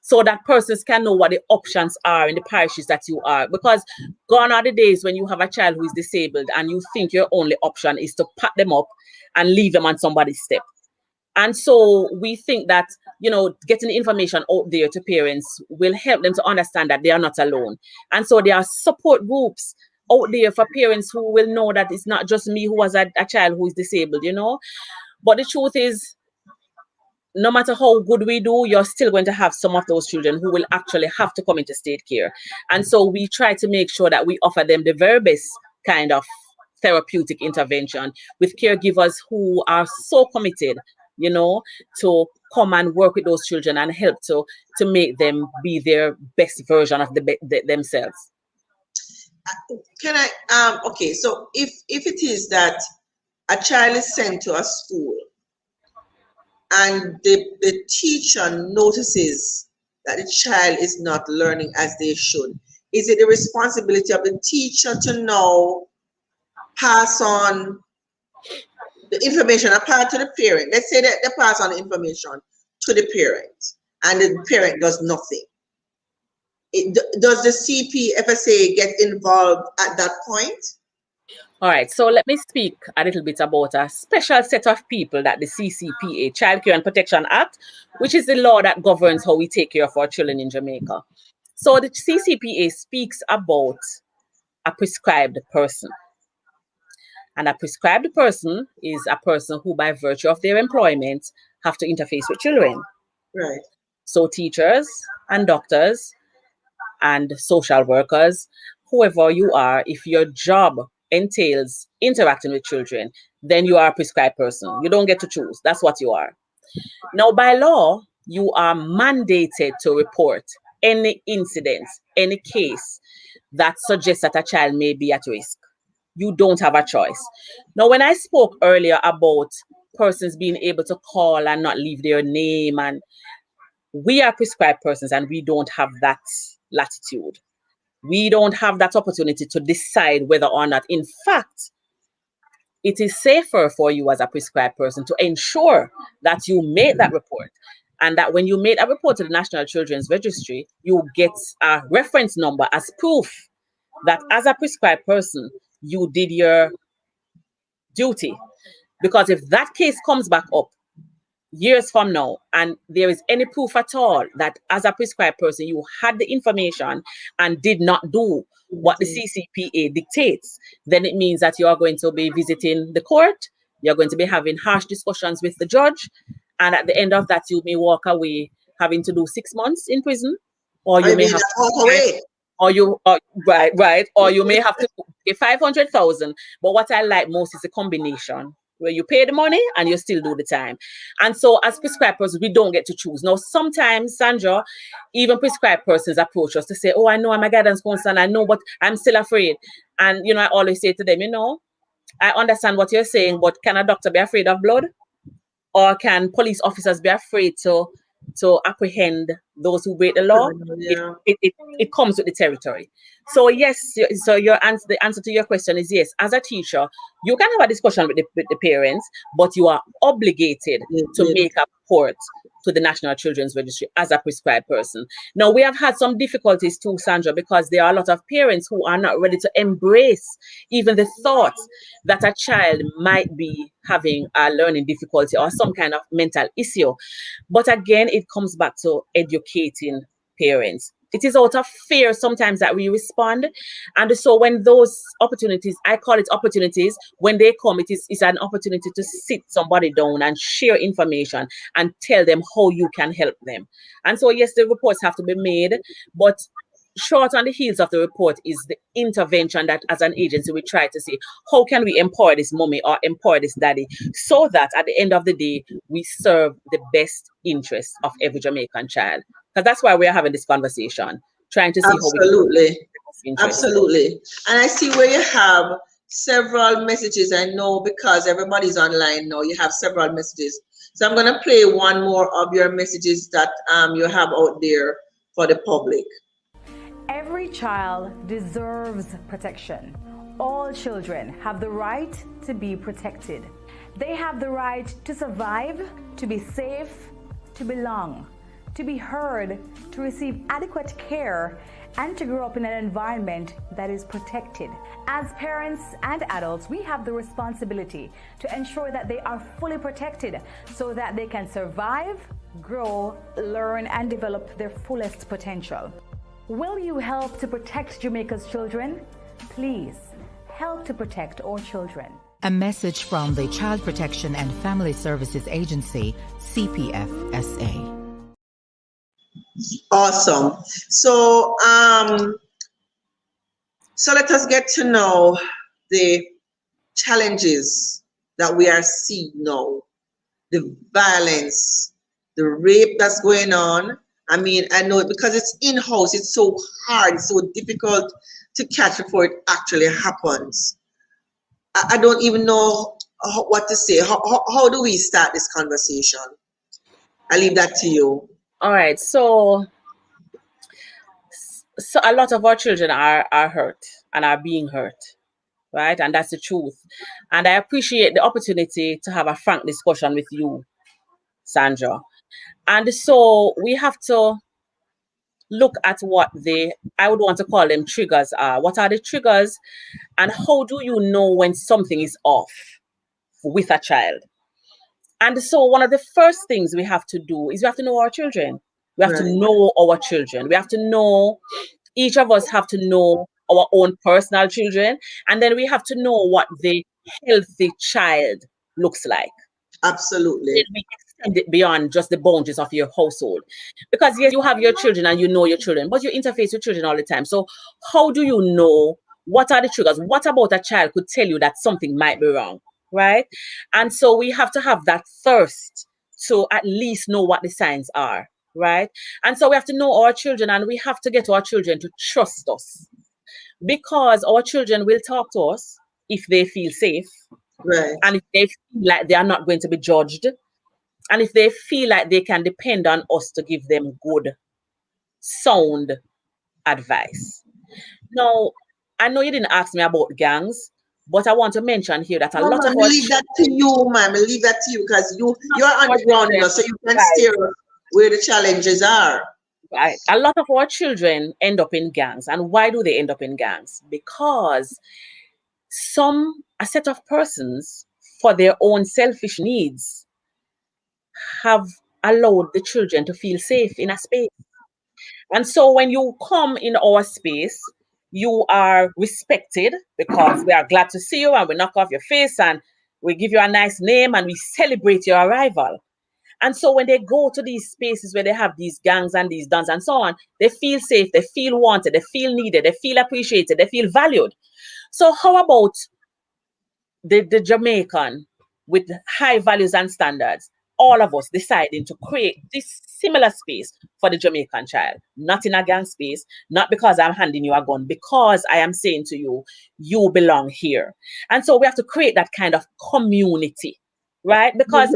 so that persons can know what the options are in the parishes that you are. Because gone are the days when you have a child who is disabled and you think your only option is to pack them up and leave them on somebody's step. And so we think that, you know, getting the information out there to parents will help them to understand that they are not alone. And so there are support groups out there for parents who will know that it's not just me who has a child who is disabled, you know. But the truth is, no matter how good we do, you're still going to have some of those children who will actually have to come into state care. And so we try to make sure that we offer them the very best kind of therapeutic intervention with caregivers who are so committed, you know, to come and work with those children and help to make them be their best version of themselves. Can I, okay, so if it is that a child is sent to a school and the teacher notices that the child is not learning as they should? Is it the responsibility of the teacher to know, pass on the information apart to the parent? Let's say that they pass on the information to the parent and the parent does nothing. Does the CPFSA get involved at that point? All right, so let me speak a little bit about a special set of people that the CCPA, Child Care and Protection Act, which is the law that governs how we take care of our children in Jamaica. So the CCPA speaks about a prescribed person. And a prescribed person is a person who, by virtue of their employment, have to interface with children. Right. So teachers and doctors and social workers, whoever you are, if your job entails interacting with children, then you are a prescribed person. You don't get to choose. That's what you are. Now, by law, you are mandated to report any incident, any case that suggests that a child may be at risk. You don't have a choice. Now, when I spoke earlier about persons being able to call and not leave their name, and we are prescribed persons and we don't have that latitude. We don't have that opportunity to decide whether or not, in fact, it is safer for you as a prescribed person to ensure that you make that report. And that when you make a report to the National Children's Registry, you get a reference number as proof that as a prescribed person, you did your duty. Because if that case comes back up years from now, and there is any proof at all that as a prescribed person, you had the information and did not do what the CCPA dictates, then it means that you are going to be visiting the court, you're going to be having harsh discussions with the judge, and at the end of that, you may walk away having to do 6 months in prison, or you may have to walk away. Or you or you may have to pay 500,000. But what I like most is a combination where you pay the money and you still do the time. And so as prescribed persons, we don't get to choose. Now, sometimes, Sandra, even prescribed persons approach us to say, oh, I know I'm a guidance counselor, I know, but I'm still afraid. And, I always say to them, I understand what you're saying, but can a doctor be afraid of blood? Or can police officers be afraid to apprehend those who break the law? Yeah. It comes with the territory. So yes, so the answer to your question is yes. As a teacher, you can have a discussion with the parents, but you are obligated to make a report to the National Children's Registry as a prescribed person. Now, we have had some difficulties too, Sandra, because there are a lot of parents who are not ready to embrace even the thought that a child might be having a learning difficulty or some kind of mental issue. But again, it comes back to educating parents. It is out of fear sometimes that we respond. And so when those opportunities, I call it opportunities, when they come, it's an opportunity to sit somebody down and share information and tell them how you can help them. And so, yes, the reports have to be made, but short on the heels of the report is the intervention that as an agency we try to see, how can we empower this mommy or empower this daddy so that at the end of the day, we serve the best interest of every Jamaican child. Because that's why we're having this conversation, trying to see Absolutely. And I see where you have several messages. I know because everybody's online now, you have several messages. So I'm going to play one more of your messages that you have out there for the public. Every child deserves protection. All children have the right to be protected. They have the right to survive, to be safe, to belong, to be heard, to receive adequate care, and to grow up in an environment that is protected. As parents and adults, we have the responsibility to ensure that they are fully protected so that they can survive, grow, learn, and develop their fullest potential. Will you help to protect Jamaica's children? Please help to protect our children. A message from the Child Protection and Family Services Agency, CPFSA. Awesome. So let us get to know the challenges that we are seeing now, the violence, the rape that's going on. I mean, I know because it's in-house, it's so hard, it's so difficult to catch before it actually happens. I don't even know what to say. How do we start this conversation? I leave that to you. All right. So So a lot of our children are hurt and are being hurt, right? And that's the truth. And I appreciate the opportunity to have a frank discussion with you, Sandra. And so we have to look at what I would want to call them triggers are. What are the triggers, and how do you know when something is off with a child? And so one of the first things we have to do is we have to know our children. We have to know our children. We have to know, each of us have to know our own personal children. And then we have to know what the healthy child looks like. Absolutely. Then we extend it beyond just the boundaries of your household. Because yes, you have your children and you know your children, but you interface with children all the time. So how do you know what are the triggers? What about a child could tell you that something might be wrong? Right? And so we have to have that thirst to at least know what the signs are, right? And so we have to know our children, and we have to get our children to trust us, because our children will talk to us if they feel safe, Right. and if they feel like they are not going to be judged, and if they feel like they can depend on us to give them good, sound advice. Now, I know you didn't ask me about gangs, but I want to mention here that a lot of our leave that to you, ma'am. Leave that to you, because you're on the ground, so you can steer where the challenges are. Right. A lot of our children end up in gangs. And why do they end up in gangs? Because a set of persons, for their own selfish needs, have allowed the children to feel safe in a space. And so when you come in our space, you are respected, because we are glad to see you and we knock off your face and we give you a nice name and we celebrate your arrival. And so when they go to these spaces where they have these gangs and these dons and so on, they feel safe, they feel wanted, they feel needed, they feel appreciated, they feel valued. So how about the Jamaican with high values and standards? All of us deciding to create this similar space for the Jamaican child, not in a gang space, not because I'm handing you a gun, because I am saying to you, you belong here. And so we have to create that kind of community, right? Because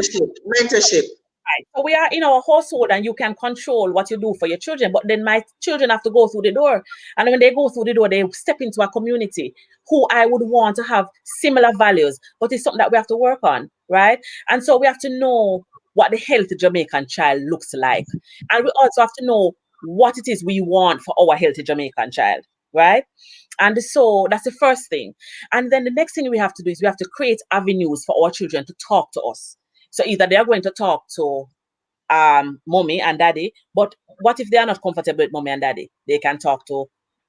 mentorship. Right. So we are in our household, and you can control what you do for your children, but then my children have to go through the door. And when they go through the door, they step into a community who I would want to have similar values, but it's something that we have to work on, right? And so we have to know what the healthy Jamaican child looks like. And we also have to know what it is we want for our healthy Jamaican child, right? And so that's the first thing. And then the next thing we have to do is we have to create avenues for our children to talk to us. So either they are going to talk to mommy and daddy, but what if they are not comfortable with mommy and daddy? They can talk to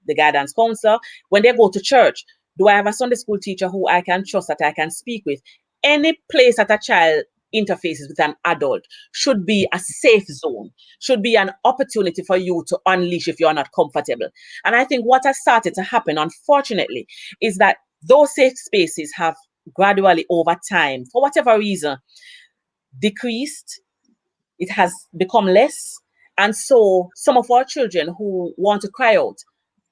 the guidance counselor. When they go to church, do I have a Sunday school teacher who I can trust, that I can speak with? Any place that a child interfaces with an adult should be a safe zone, should be an opportunity for you to unleash if you're not comfortable. And I think what has started to happen, unfortunately, is that those safe spaces have gradually over time, for whatever reason, decreased. It has become less. And so some of our children who want to cry out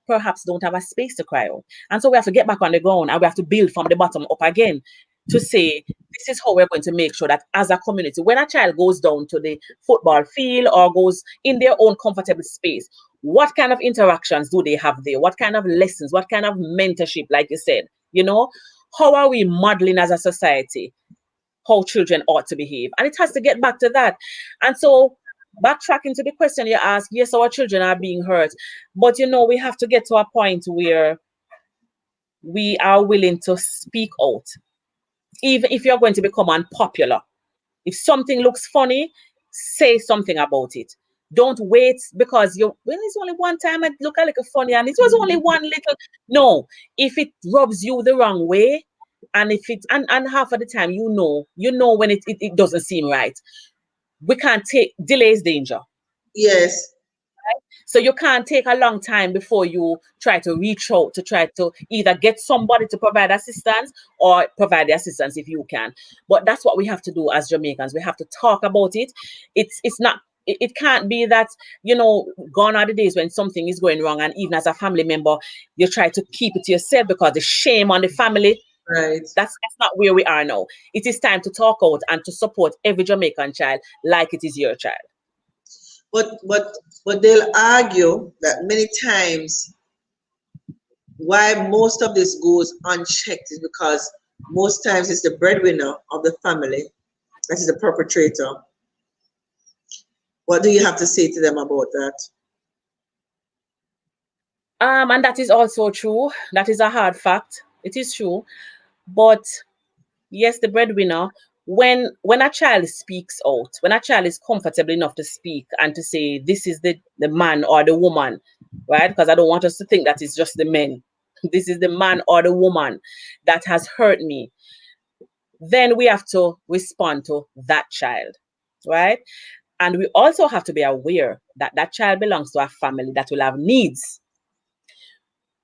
perhaps don't have a space to cry out. And so we have to get back on the ground, and we have to build from the bottom up again to say, this is how we're going to make sure that as a community, when a child goes down to the football field or goes in their own comfortable space, what kind of interactions do they have there? What kind of lessons? What kind of mentorship, like you said? How are we modeling as a society how children ought to behave? And it has to get back to that. And so backtracking to the question you asked, yes, our children are being hurt, but we have to get to a point where we are willing to speak out, even if you're going to become unpopular. If something looks funny, say something about it. Don't wait because it's only one time I look a little funny and it was only one little. No, if it rubs you the wrong way, and if it and half of the time you know when it doesn't seem right. We can't take delay is danger. Yes. Right? So you can't take a long time before you try to reach out to try to either get somebody to provide assistance or provide the assistance if you can. But that's what we have to do as Jamaicans. We have to talk about it. It's not. It can't be that, gone are the days when something is going wrong, and even as a family member, you try to keep it to yourself because the shame on the family. Right. That's not where we are now. It is time to talk out and to support every Jamaican child like it is your child. but they'll argue that many times why most of this goes unchecked is because most times it's the breadwinner of the family that is the perpetrator. What do you have to say to them about that? And that is also true. That is a hard fact. It is true. But yes, the breadwinner, when a child speaks out, when a child is comfortable enough to speak and to say, this is the man or the woman, right? Because I don't want us to think that it's just the men. This is the man or the woman that has hurt me. Then we have to respond to that child, right? And we also have to be aware that that child belongs to a family that will have needs.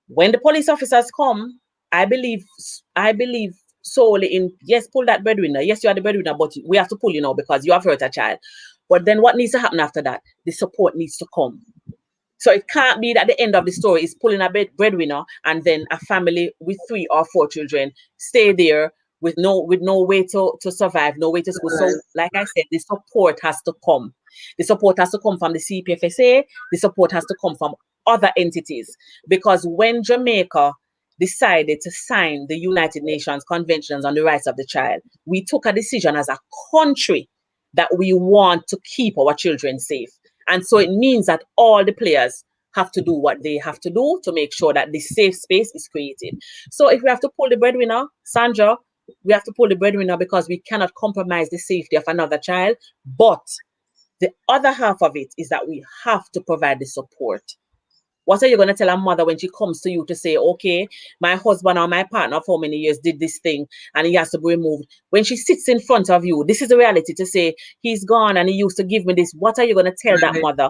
When the police officers come, I believe solely in, yes, pull that breadwinner. Yes, you are the breadwinner, but we have to pull you now because you have hurt a child. But then what needs to happen after that? The support needs to come. So it can't be that the end of the story is pulling a breadwinner and then a family with 3 or 4 children stay there with no way to survive, no way to school. So like I said, the support has to come. The support has to come from the CPFSA. The support has to come from other entities. Because when Jamaica decided to sign the United Nations Conventions on the Rights of the Child, we took a decision as a country that we want to keep our children safe. And so it means that all the players have to do what they have to do to make sure that this safe space is created. So if we have to pull the breadwinner, Sandra, we have to pull the breadwinner because we cannot compromise the safety of another child. But the other half of it is that we have to provide the support. What are you going to tell a mother when she comes to you to say, okay, my husband or my partner for many years did this thing and he has to be removed? When she sits in front of you, this is the reality to say, he's gone and he used to give me this. What are you going to tell that mother?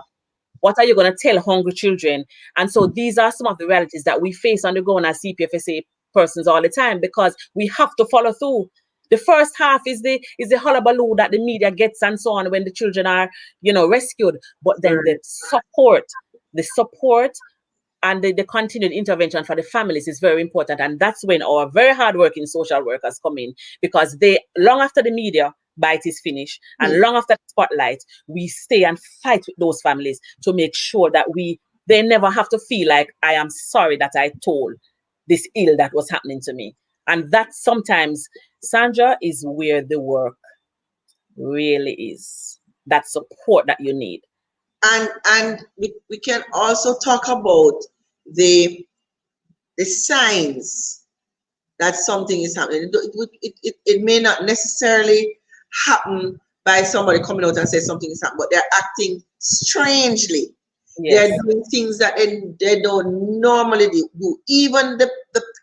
What are you going to tell hungry children? And so these are some of the realities that we face on the ground as CPFSA persons all the time, because we have to follow through. The first half is the hullabaloo that the media gets and so on when the children are, rescued. But then the support and the continued intervention for the families is very important. And that's when our very hardworking social workers come in, because they, long after the media bite is finished and long after the spotlight, we stay and fight with those families to make sure that they never have to feel like, I am sorry that I told this ill that was happening to me. And that sometimes, Sandra, is where the work really is. That support that you need. And we can also talk about the signs that something is happening. It may not necessarily happen by somebody coming out and say something is happening, but they're acting strangely. Yes. They're doing things that they don't normally do. Even the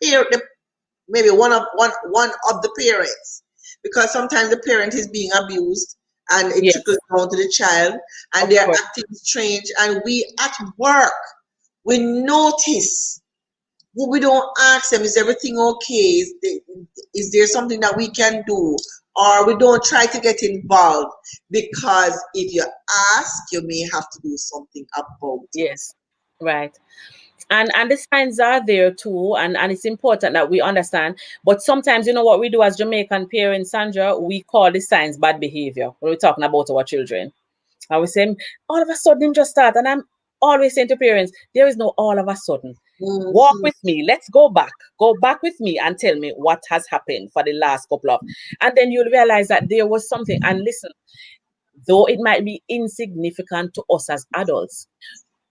parent, maybe one of the parents, because sometimes the parent is being abused and it trickles down to the child, and they're acting strange. And we at work, we notice. We don't ask them, is everything okay? Is there something that we can do? Or we don't try to get involved, because if you ask, you may have to do something about it. Yes, right. And the signs are there too, and it's important that we understand. But sometimes, what we do as Jamaican parents, Sandra, we call the signs bad behavior when we're talking about our children. I was saying, all of a sudden him just start, and I'm always saying to parents, there is no all of a sudden. Walk with me. Let's go back. Go back with me and tell me what has happened for the last couple of. And then you'll realize that there was something. And listen, though it might be insignificant to us as adults,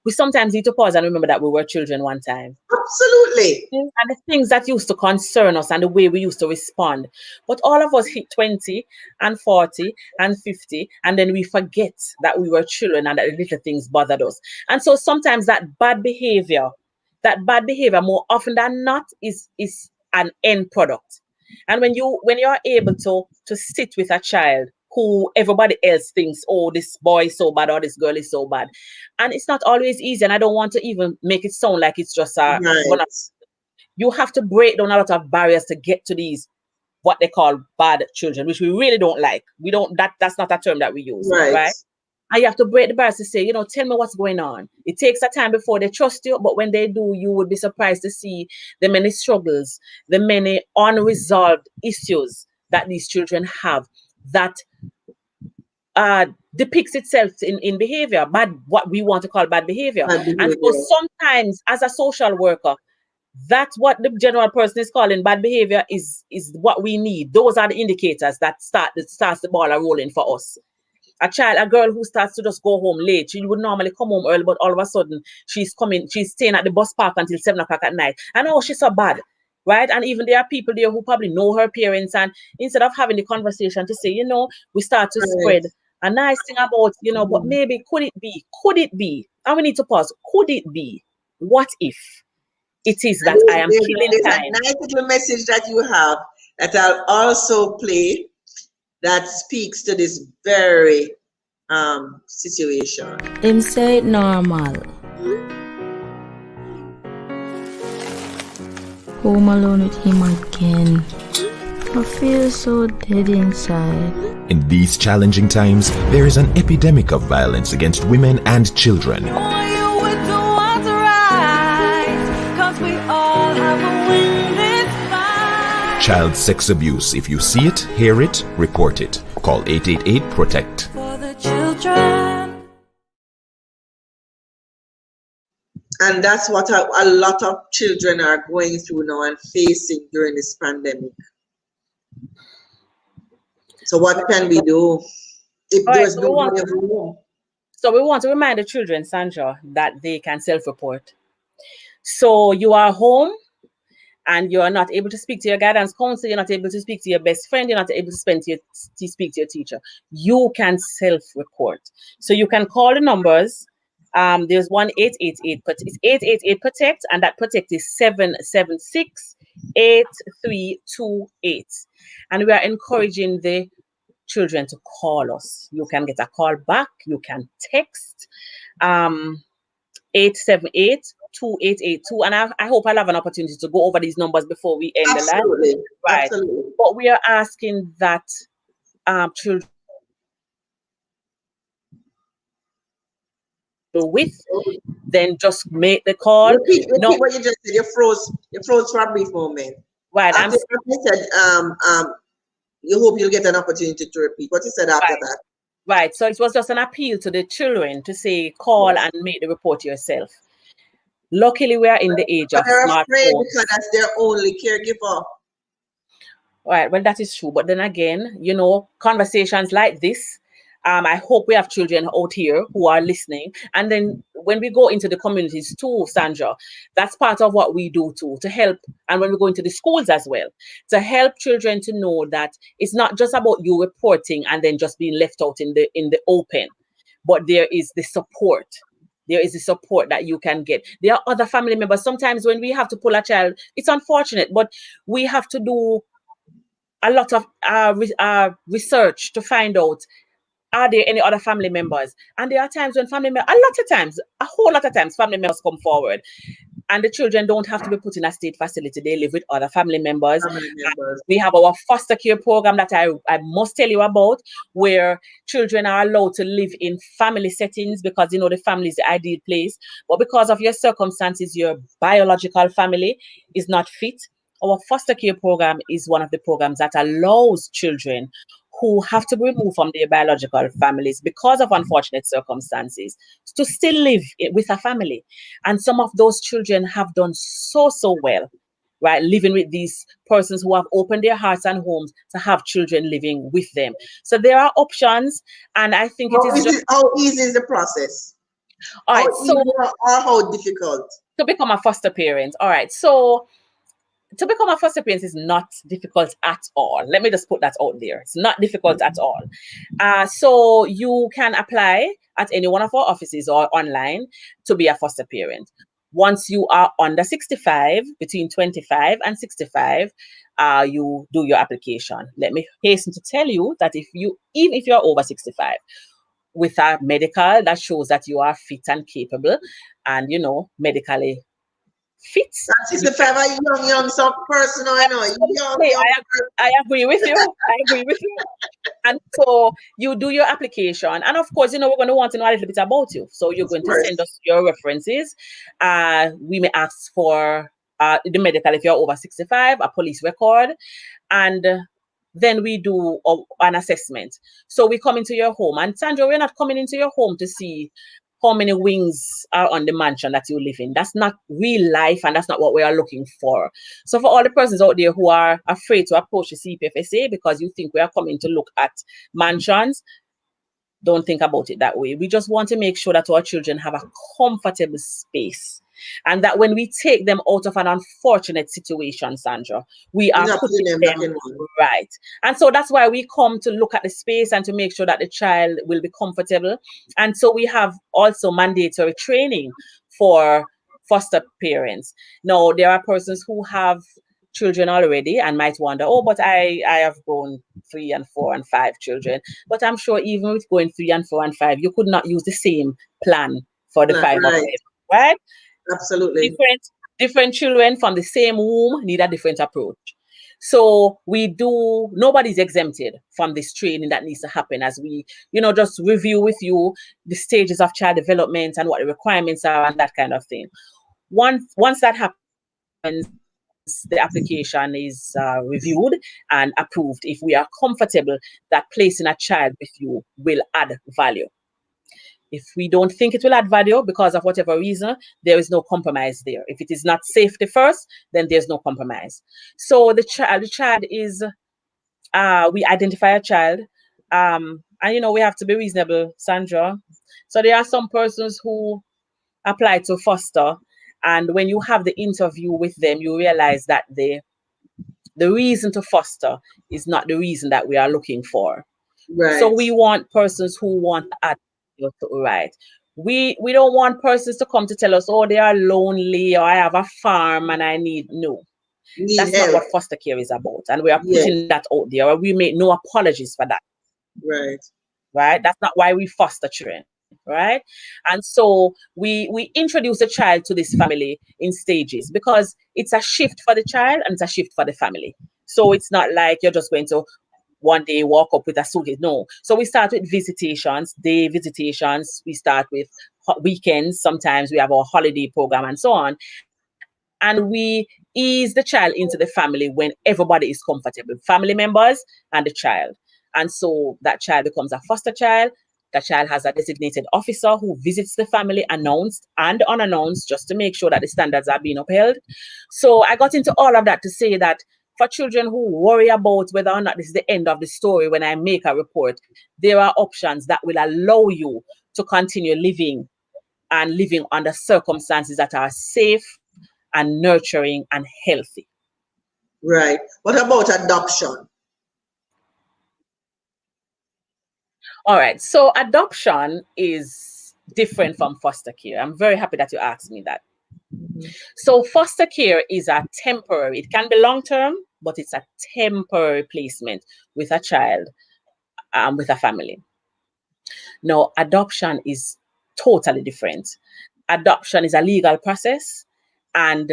we sometimes need to pause and remember that we were children one time. Absolutely. And the things that used to concern us and the way we used to respond. But all of us hit 20 and 40 and 50, and then we forget that we were children and that the little things bothered us. And so sometimes that bad behavior more often than not is an end product. And when you're able to sit with a child who everybody else thinks, oh, this boy is so bad or this girl is so bad, and it's not always easy, and I don't want to even make it sound like it's just you have to break down a lot of barriers to get to these what they call bad children, which we really don't like. That's not a term that we use, right? And you have to break the barriers to say, tell me what's going on. It takes a time before they trust you, but when they do, you would be surprised to see the many struggles, the many unresolved issues that these children have that depicts itself in behavior, what we want to call bad behavior. Bad behavior. And so sometimes as a social worker, that's what the general person is calling bad behavior is what we need. Those are the indicators that starts the ball rolling for us. A girl who starts to just go home late, she would normally come home early, but all of a sudden she's staying at the bus park until 7 o'clock at night. And oh, she's so bad, right? And even there are people there who probably know her parents, and instead of having the conversation to say, we start to spread a nice thing about, but maybe could it be, and we need to pause, could it be, what if it is that I am killing time? There's a nice little message that you have that I'll also play that speaks to this very situation. Him say it normal. Home alone with him again. I feel so dead inside. In these challenging times, there is an epidemic of violence against women and children. Child sex abuse. If you see it, hear it, report it. Call 888-PROTECT. For the children. And that's what a lot of children are going through now and facing during this pandemic. So what can we do if there's no room? So we want to remind the children, Sandra, that they can self-report. So you are home and you're not able to speak to your guidance counselor, you're not able to speak to your best friend, you're not able to speak to your teacher. You can self-report. So you can call the numbers. There's 1-888, but it's 888-PROTECT, and that PROTECT is 776-8328. And we are encouraging the children to call us. You can get a call back. You can text 878-2882. And I hope I'll have an opportunity to go over these numbers before we end the live. Right. Absolutely. But we are asking that children with, then just make the call. Repeat what you just said. You froze for a brief moment. Right. After you said, you hope you'll get an opportunity to repeat what you said after that. Right. So it was just an appeal to the children to say, call and make the report yourself. Luckily, we are in the age of they're smartphones. afraid because that's their only caregiver. Right. Well, that is true. But then again, conversations like this, I hope we have children out here who are listening. And then when we go into the communities too, Sandra, that's part of what we do too, to help. And when we go into the schools as well, to help children to know that it's not just about you reporting and then just being left out in the open, but there is the support. There is the support that you can get. There are other family members. Sometimes when we have to pull a child, it's unfortunate, but we have to do a lot of research to find out, are there any other family members? And there are times when a whole lot of times, family members come forward and the children don't have to be put in a state facility. They live with other family members. We have our foster care program that I must tell you about, where children are allowed to live in family settings because, the family is the ideal place. But because of your circumstances, your biological family is not fit. Our foster care program is one of the programs that allows children who have to be removed from their biological families because of unfortunate circumstances to still live with a family. And some of those children have done so well, right? Living with these persons who have opened their hearts and homes to have children living with them. So there are options. And I think how easy is the process? All right. How difficult? To become a foster parent. All right. So to become a foster parent is not difficult at all. Let me just put that out there. It's not difficult at all. So you can apply at any one of our offices or online to be a foster parent. Once you are under 65, between 25 and 65, you do your application. Let me hasten to tell you that even if you're over 65, with a medical that shows that you are fit and capable and, medically fit. 65, a young some person, I know. I agree with you. And so you do your application. And of course, we're going to want to know a little bit about you. So you're going to send us your references. We may ask for the medical if you're over 65, a police record. And then we do an assessment. So we come into your home, and Sandra, we're not coming into your home to see how many wings are on the mansion that you live in. That's not real life, and that's not what we are looking for. So for all the persons out there who are afraid to approach the CPFSA because you think we are coming to look at mansions, don't think about it that way. We just want to make sure that our children have a comfortable space, and that when we take them out of an unfortunate situation, Sandra, we are putting them back in right. And so that's why we come to look at the space and to make sure that the child will be comfortable. And so we have also mandatory training for foster parents. Now, there are persons who have children already and might wonder, oh, but I have grown 3 and 4 and 5 children. But I'm sure even with going 3 and 4 and 5, you could not use the same plan for the 5 of them, right? Absolutely. Different children from the same womb need a different approach. So nobody's exempted from this training that needs to happen as we, just review with you the stages of child development and what the requirements are and that kind of thing. Once that happens, the application is reviewed and approved if we are comfortable that placing a child with you will add value. If we don't think it will add value because of whatever reason, there is no compromise there. If it is not safety first, then there's no compromise. So the child is, we identify a child, and we have to be reasonable, Sandra. So there are some persons who apply to foster, and when you have the interview with them, you realize that the reason to foster is not the reason that we are looking for. Right. So we want persons who want to add. Right. We don't want persons to come to tell us, oh, they are lonely, or I have a farm and I need that's help. Not what foster care is about. And we are putting that out there. We make no apologies for that. Right. That's not why we foster children. Right. And so we introduce a child to this family in stages because it's a shift for the child and it's a shift for the family. So it's not like you're just going to one day walk up with a suitcase. No. So we start with visitations, day visitations. We start with weekends. Sometimes we have our holiday program and so on. And we ease the child into the family when everybody is comfortable, family members and the child. And so that child becomes a foster child. The child has a designated officer who visits the family, announced and unannounced, just to make sure that the standards are being upheld. So I got into all of that to say that for children who worry about whether or not this is the end of the story when I make a report, there are options that will allow you to continue living under circumstances that are safe and nurturing and healthy. Right. What about adoption? All right. So adoption is different from foster care. I'm very happy that you asked me that. So foster care is a temporary, it can be long-term, but it's a temporary placement with a child, with a family. Now, adoption is totally different. Adoption is a legal process, and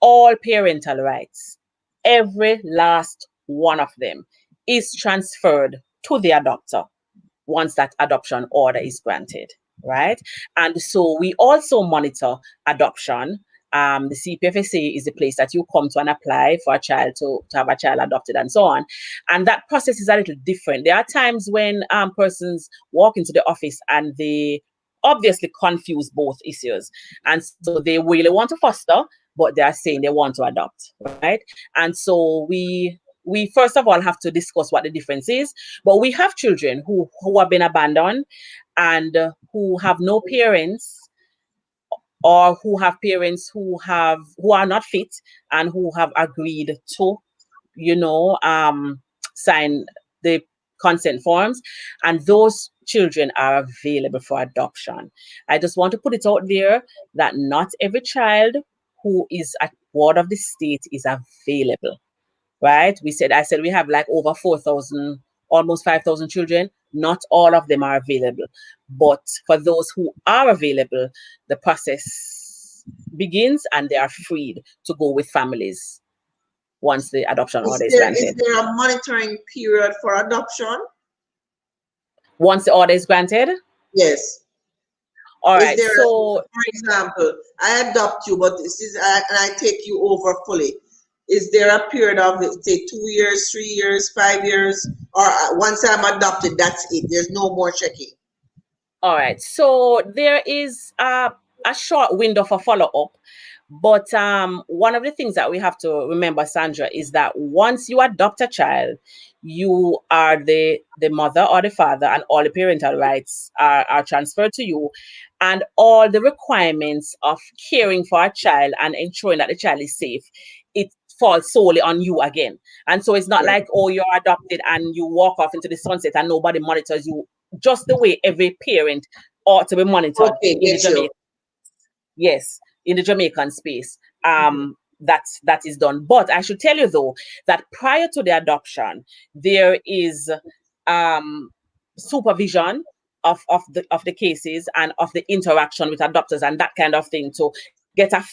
all parental rights, every last one of them, is transferred to the adopter once that adoption order is granted, right? And so we also monitor adoption. The CPFSA is the place that you come to and apply for a child to have a child adopted and so on. And that process is a little different. There are times when persons walk into the office and they obviously confuse both issues. And so they really want to foster, but they are saying they want to adopt, right? And so we first of all have to discuss what the difference is. But we have children who have been abandoned and who have no parents, or who have parents who are not fit and who have agreed to, sign the consent forms, and those children are available for adoption. I just want to put it out there that not every child who is at ward of the state is available, right? I said we have like over 4,000, almost 5,000 children. Not all of them are available, but for those who are available, the process begins and they are freed to go with families once the adoption order is granted. Is there a monitoring period for adoption? Once the order is granted? Yes. All right. So, for example, I adopt you, but and I take you over fully. Is there a period of, say, 2 years, 3 years, 5 years, or once I'm adopted, that's it? There's no more checking. All right. So there is a short window for follow-up. But one of the things that we have to remember, Sandra, is that once you adopt a child, you are the mother or the father, and all the parental rights are transferred to you. And all the requirements of caring for a child and ensuring that the child is safe, it falls solely on you again. And so it's not like, oh, you're adopted and you walk off into the sunset and nobody monitors you, just the way every parent ought to be monitored in the Jamaican. Yes, in the Jamaican space. That is done. But I should tell you though that prior to the adoption, there is supervision of the cases and of the interaction with adopters and that kind of thing to get a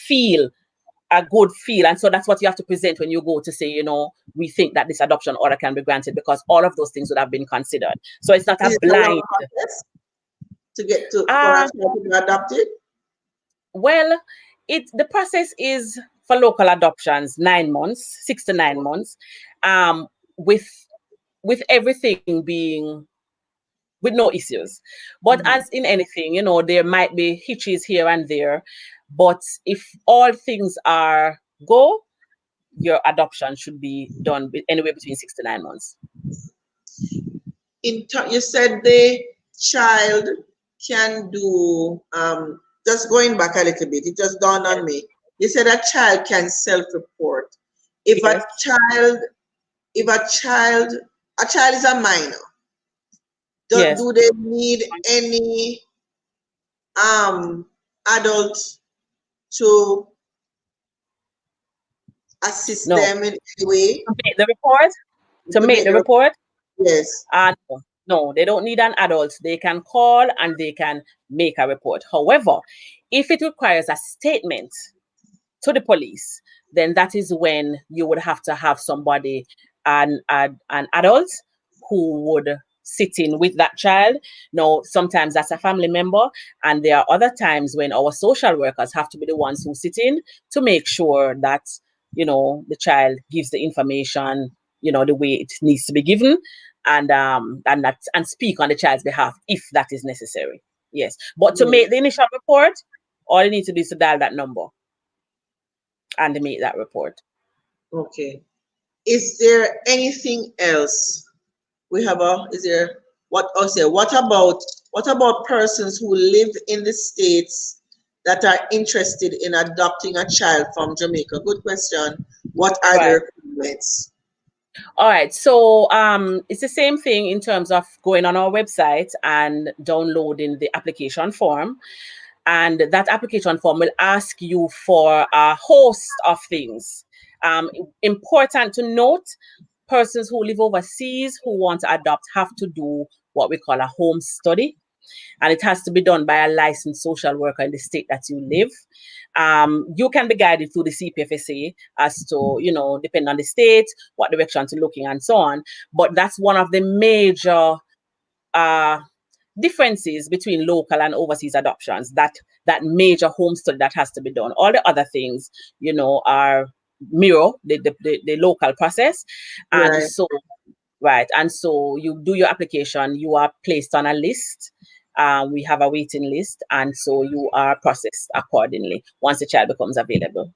good feel. And so that's what you have to present when you go to say, we think that this adoption order can be granted, because all of those things would have been considered. So it's not a blind to get to for us to be adopted. Well, the process is for local adoptions 9 months, 6 to 9 months, with everything being with no issues. But as in anything, there might be hitches here and there. But if all things are go, your adoption should be done anywhere between 6 to 9 months. You said the child can do, just going back a little bit, it just dawned on me. You said a child can self-report. If a child is a minor, do they need any adult to assist them in any way? To make the report? To make the report? Yes. No, they don't need an adult. They can call and they can make a report. However, if it requires a statement to the police, then that is when you would have to have somebody, an adult, who would sit in with that child. Now, sometimes that's a family member, and there are other times when our social workers have to be the ones who sit in to make sure that, the child gives the information, the way it needs to be given, and speak on the child's behalf if that is necessary. Yes. But to make the initial report, all you need to do is to dial that number and make that report. Okay. Is there anything else? What about persons who live in the States that are interested in adopting a child from Jamaica? Good question. What are the requirements? All right, so it's the same thing in terms of going on our website and downloading the application form. And that application form will ask you for a host of things. Important to note, persons who live overseas who want to adopt have to do what we call a home study. And it has to be done by a licensed social worker in the state that you live. You can be guided through the CPFSA as to, depending on the state, what direction to looking and so on. But that's one of the major differences between local and overseas adoptions, that major home study that has to be done. All the other things, are mirror the local process. And and so you do your application, you are placed on a list. We have a waiting list, and so you are processed accordingly once the child becomes available.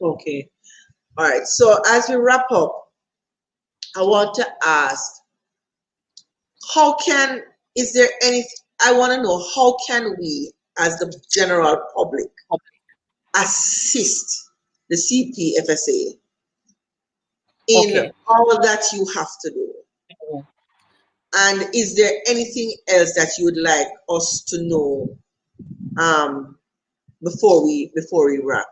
Okay. All right. So as we wrap up, I want to ask, I want to know, how can we, as the general public, assist the CPFSA in all that you have to do? And is there anything else that you would like us to know before we wrap?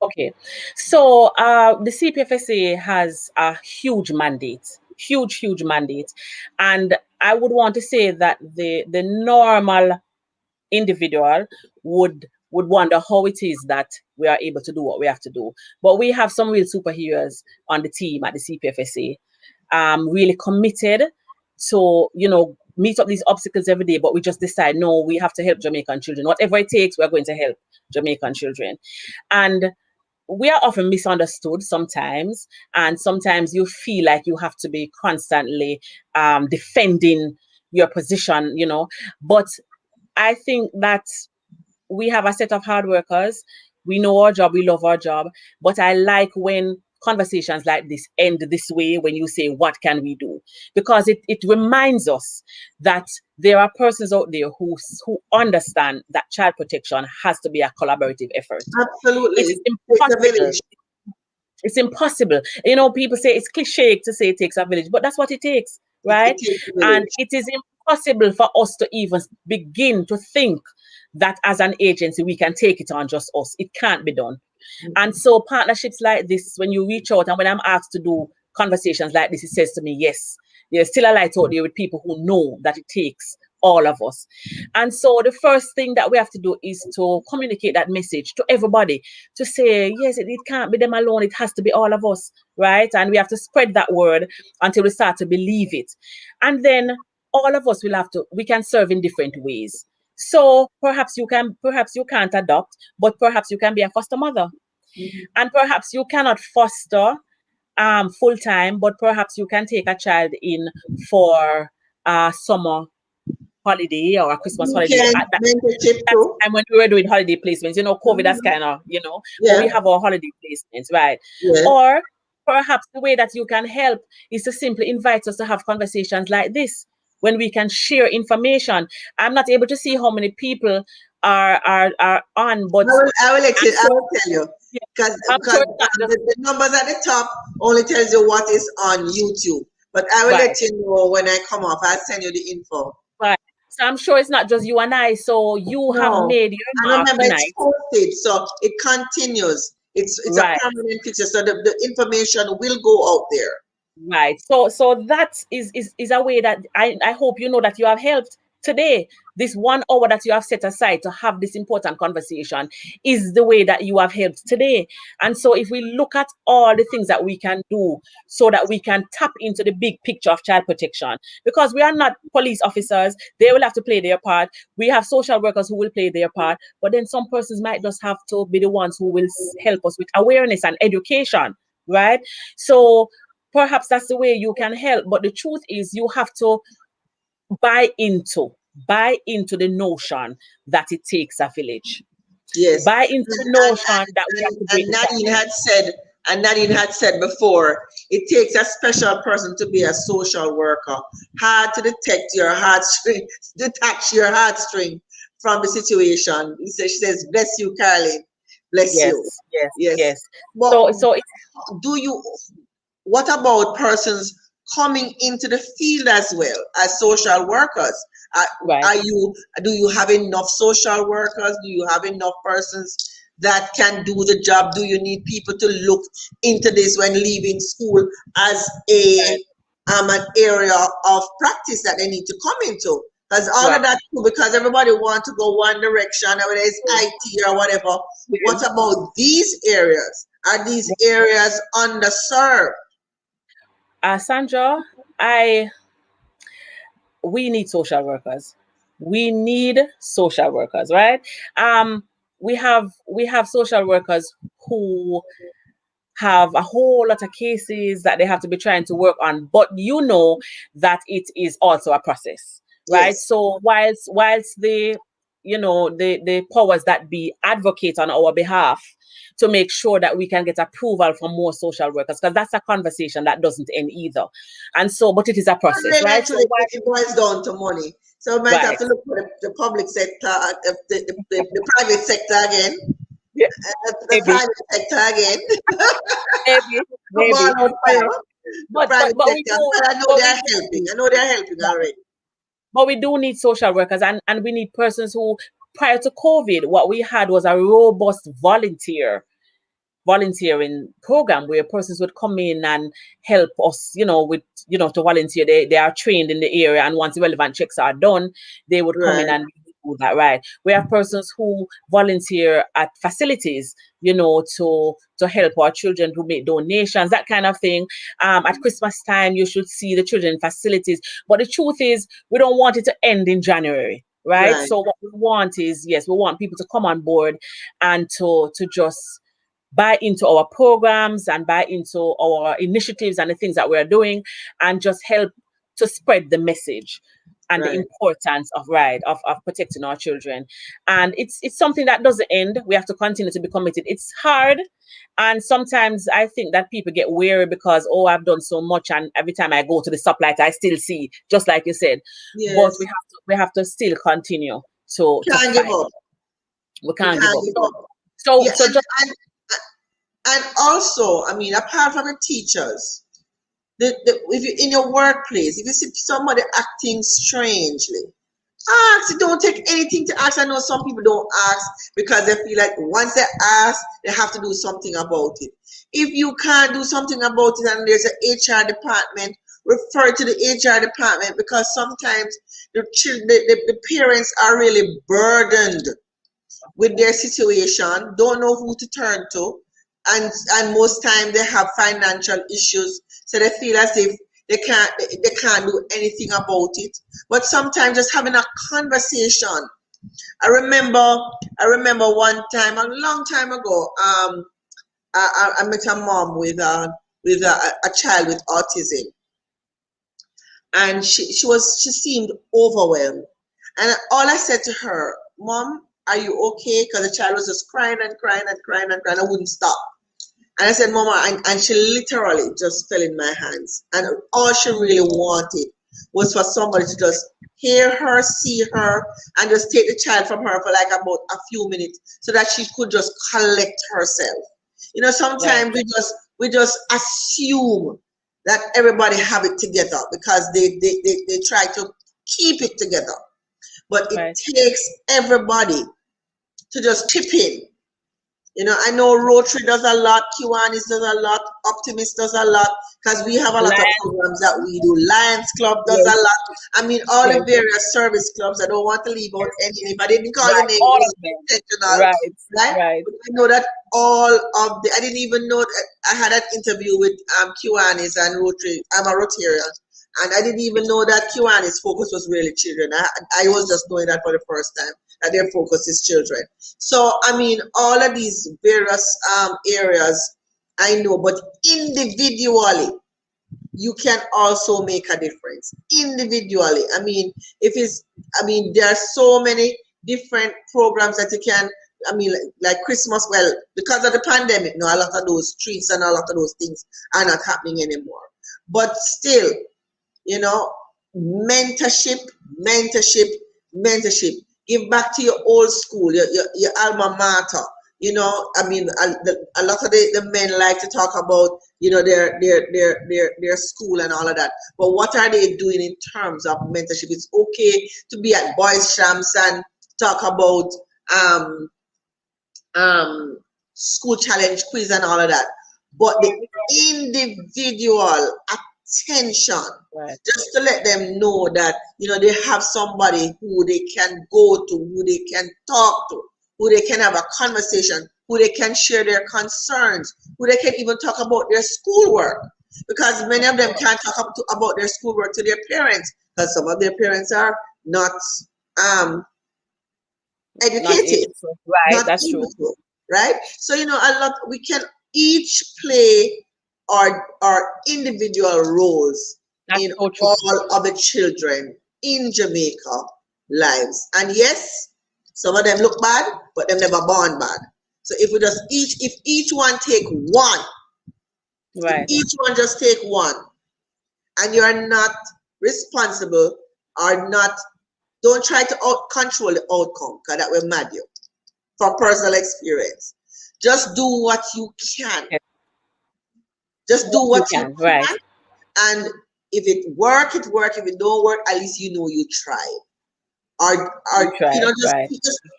Okay, so the CPFSA has a huge mandate, huge mandate, and I would want to say that the normal individual would wonder how it is that we are able to do what we have to do. But we have some real superheroes on the team at the CPFSA, really committed to, meet up these obstacles every day, but we just decide, no, we have to help Jamaican children. Whatever it takes, we're going to help Jamaican children. And we are often misunderstood sometimes, and sometimes you feel like you have to be constantly defending your position, but I think that we have a set of hard workers. We know our job, we love our job, but I like when conversations like this end this way, when you say, what can we do? Because it reminds us that there are persons out there who understand that child protection has to be a collaborative effort. Absolutely. It's impossible. It's impossible. People say it's cliche to say it takes a village, but that's what it takes, right? And it is impossible for us to even begin to think that as an agency, we can take it on just us. It can't be done. And so partnerships like this, when you reach out and when I'm asked to do conversations like this, it says to me, yes, there's still a light out there with people who know that it takes all of us. And so the first thing that we have to do is to communicate that message to everybody, to say, yes, it can't be them alone. It has to be all of us, right? And we have to spread that word until we start to believe it. And then all of us we can serve in different ways. So perhaps you can't adopt, but perhaps you can be a foster mother. And perhaps you cannot foster full time, but perhaps you can take a child in for a summer holiday or a Christmas holiday. At that time when we were doing holiday placements, COVID, that's kind of, but we have our holiday placements, right? Yeah. Or perhaps the way that you can help is to simply invite us to have conversations like this, when we can share information. I'm not able to see how many people are on, but I will tell you, because the numbers at the top only tells you what is on YouTube. But I will let you know when I come off. I'll send you the info. Right. So I'm sure it's not just you and I. So you have made your mark tonight. It's posted, so it continues. It's a permanent fixture, so the information will go out there. Right. So that is a way that I hope you know that you have helped today. This 1 hour that you have set aside to have this important conversation is the way that you have helped today. And so if we look at all the things that we can do so that we can tap into the big picture of child protection, because we are not police officers, they will have to play their part. We have social workers who will play their part, but then some persons might just have to be the ones who will help us with awareness and education, right? So perhaps that's the way you can help. But the truth is you have to buy into the notion that it takes a village. Yes. Buy into the notion that we have to break Nadine had said before, it takes a special person to be a social worker. Hard to detach your heartstring from the situation. She says, bless you, Carlyn. Bless you. Yes. Well, so what about persons coming into the field as well as social workers? Do you have enough social workers? Do you have enough persons that can do the job? Do you need people to look into this when leaving school as an area of practice that they need to come into? Because all of that, because everybody wants to go one direction, whether it's IT or whatever. What about these areas? Are these areas underserved? Sandra, we need social workers. We need social workers, right? We have social workers who have a whole lot of cases that they have to be trying to work on, but you know that it is also a process, right? Yes. So whilst the powers that be advocate on our behalf to make sure that we can get approval from more social workers, because that's a conversation that doesn't end either. And so, but it is a process, right? So it boils down to money. So we might have to look for the public sector, the private sector again. Yeah. The private sector again. maybe. But we do, I know they're helping already. But we do need social workers, and we need persons who, prior to COVID, what we had was a robust volunteering program where persons would come in and help us, to volunteer. They are trained in the area, and once the relevant checks are done, they would come in and do that, right? We have persons who volunteer at facilities, to help our children who make donations, that kind of thing. At Christmas time, you should see the children in facilities. But the truth is, we don't want it to end in January, right? So what we want is, we want people to come on board and to just buy into our programs and buy into our initiatives and the things that we're doing, and just help to spread the message and the importance of protecting our children. And it's something that doesn't end. We have to continue to be committed. It's hard, and sometimes I think that people get weary because, oh, I've done so much, and every time I go to the stoplight I still see, just like you said. Yes. But we have to still continue to can't give up. We can't give up. So and also, I mean, apart from the teachers, if you in your workplace, if you see somebody acting strangely, ask. Don't take anything to ask. I know some people don't ask because they feel like once they ask, they have to do something about it. If you can't do something about it and there's an HR department, refer to the HR department, because sometimes the parents are really burdened with their situation, don't know who to turn to, and most times they have financial issues, so they feel as if they can't do anything about it. But sometimes just having a conversation. I remember one time, a long time ago, I met a mom with a child with autism, and she seemed overwhelmed. And all I said to her, "Mom, are you okay?" Because the child was just crying and crying and crying and crying. I wouldn't stop. And I said, "Mama," and she literally just fell in my hands. And all she really wanted was for somebody to just hear her, see her, and just take the child from her for like about a few minutes so that she could just collect herself. You know, sometimes we just assume that everybody have it together because they try to keep it together. But it takes everybody to just chip in. You know, I know Rotary does a lot, Kiwanis does a lot, Optimist does a lot, because we have a lot of programs that we do. Lions Club does a lot. I mean, all the various service clubs. I don't want to leave out any. If I didn't call the name, all of them. Intentional, right? But I know that all of the. I didn't even know that I had an interview with Kiwanis and Rotary. I'm a Rotarian, and I didn't even know that Kiwanis' focus was really children. I was just knowing that for the first time, that their focus is children. So, I mean, all of these various areas I know, but individually, you can also make a difference. Individually, I mean, there are so many different programs that you can, I mean, like Christmas, well, because of the pandemic, a lot of those treats and a lot of those things are not happening anymore. But still, you know, mentorship. Give back to your old school, your alma mater. You know, I mean, a lot of the men like to talk about, you know, their school and all of that. But what are they doing in terms of mentorship? It's okay to be at boys' camps and talk about school challenge quiz and all of that. But the individual attention, just to let them know that, you know, they have somebody who they can go to, who they can talk to, who they can have a conversation, who they can share their concerns, who they can even talk about their schoolwork, because many of them can't talk about their schoolwork to their parents because some of their parents are not educated. That's true. Right? So, you know, we can each play our individual roles in all of the children in Jamaica lives. And yes, some of them look bad, but them never born bad. So if each one take one, if each one just take one, and you are not responsible or don't try to control the outcome, because that will mad you. From personal experience, just do what you can. Just do what you can. And if it work, it work. If it don't work, at least you know you tried. You know,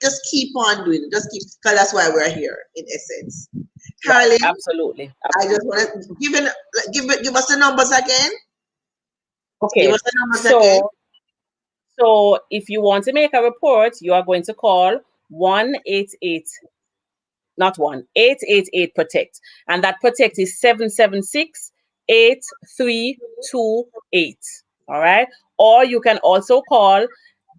just keep on doing it. Just keep, because that's why we're here, in essence. Carlyn, absolutely. I just want to give us the numbers again. Okay. Give us the numbers again. So if you want to make a report, you are going to call 888 protect, and that protect is 776-8328. All right. Or you can also call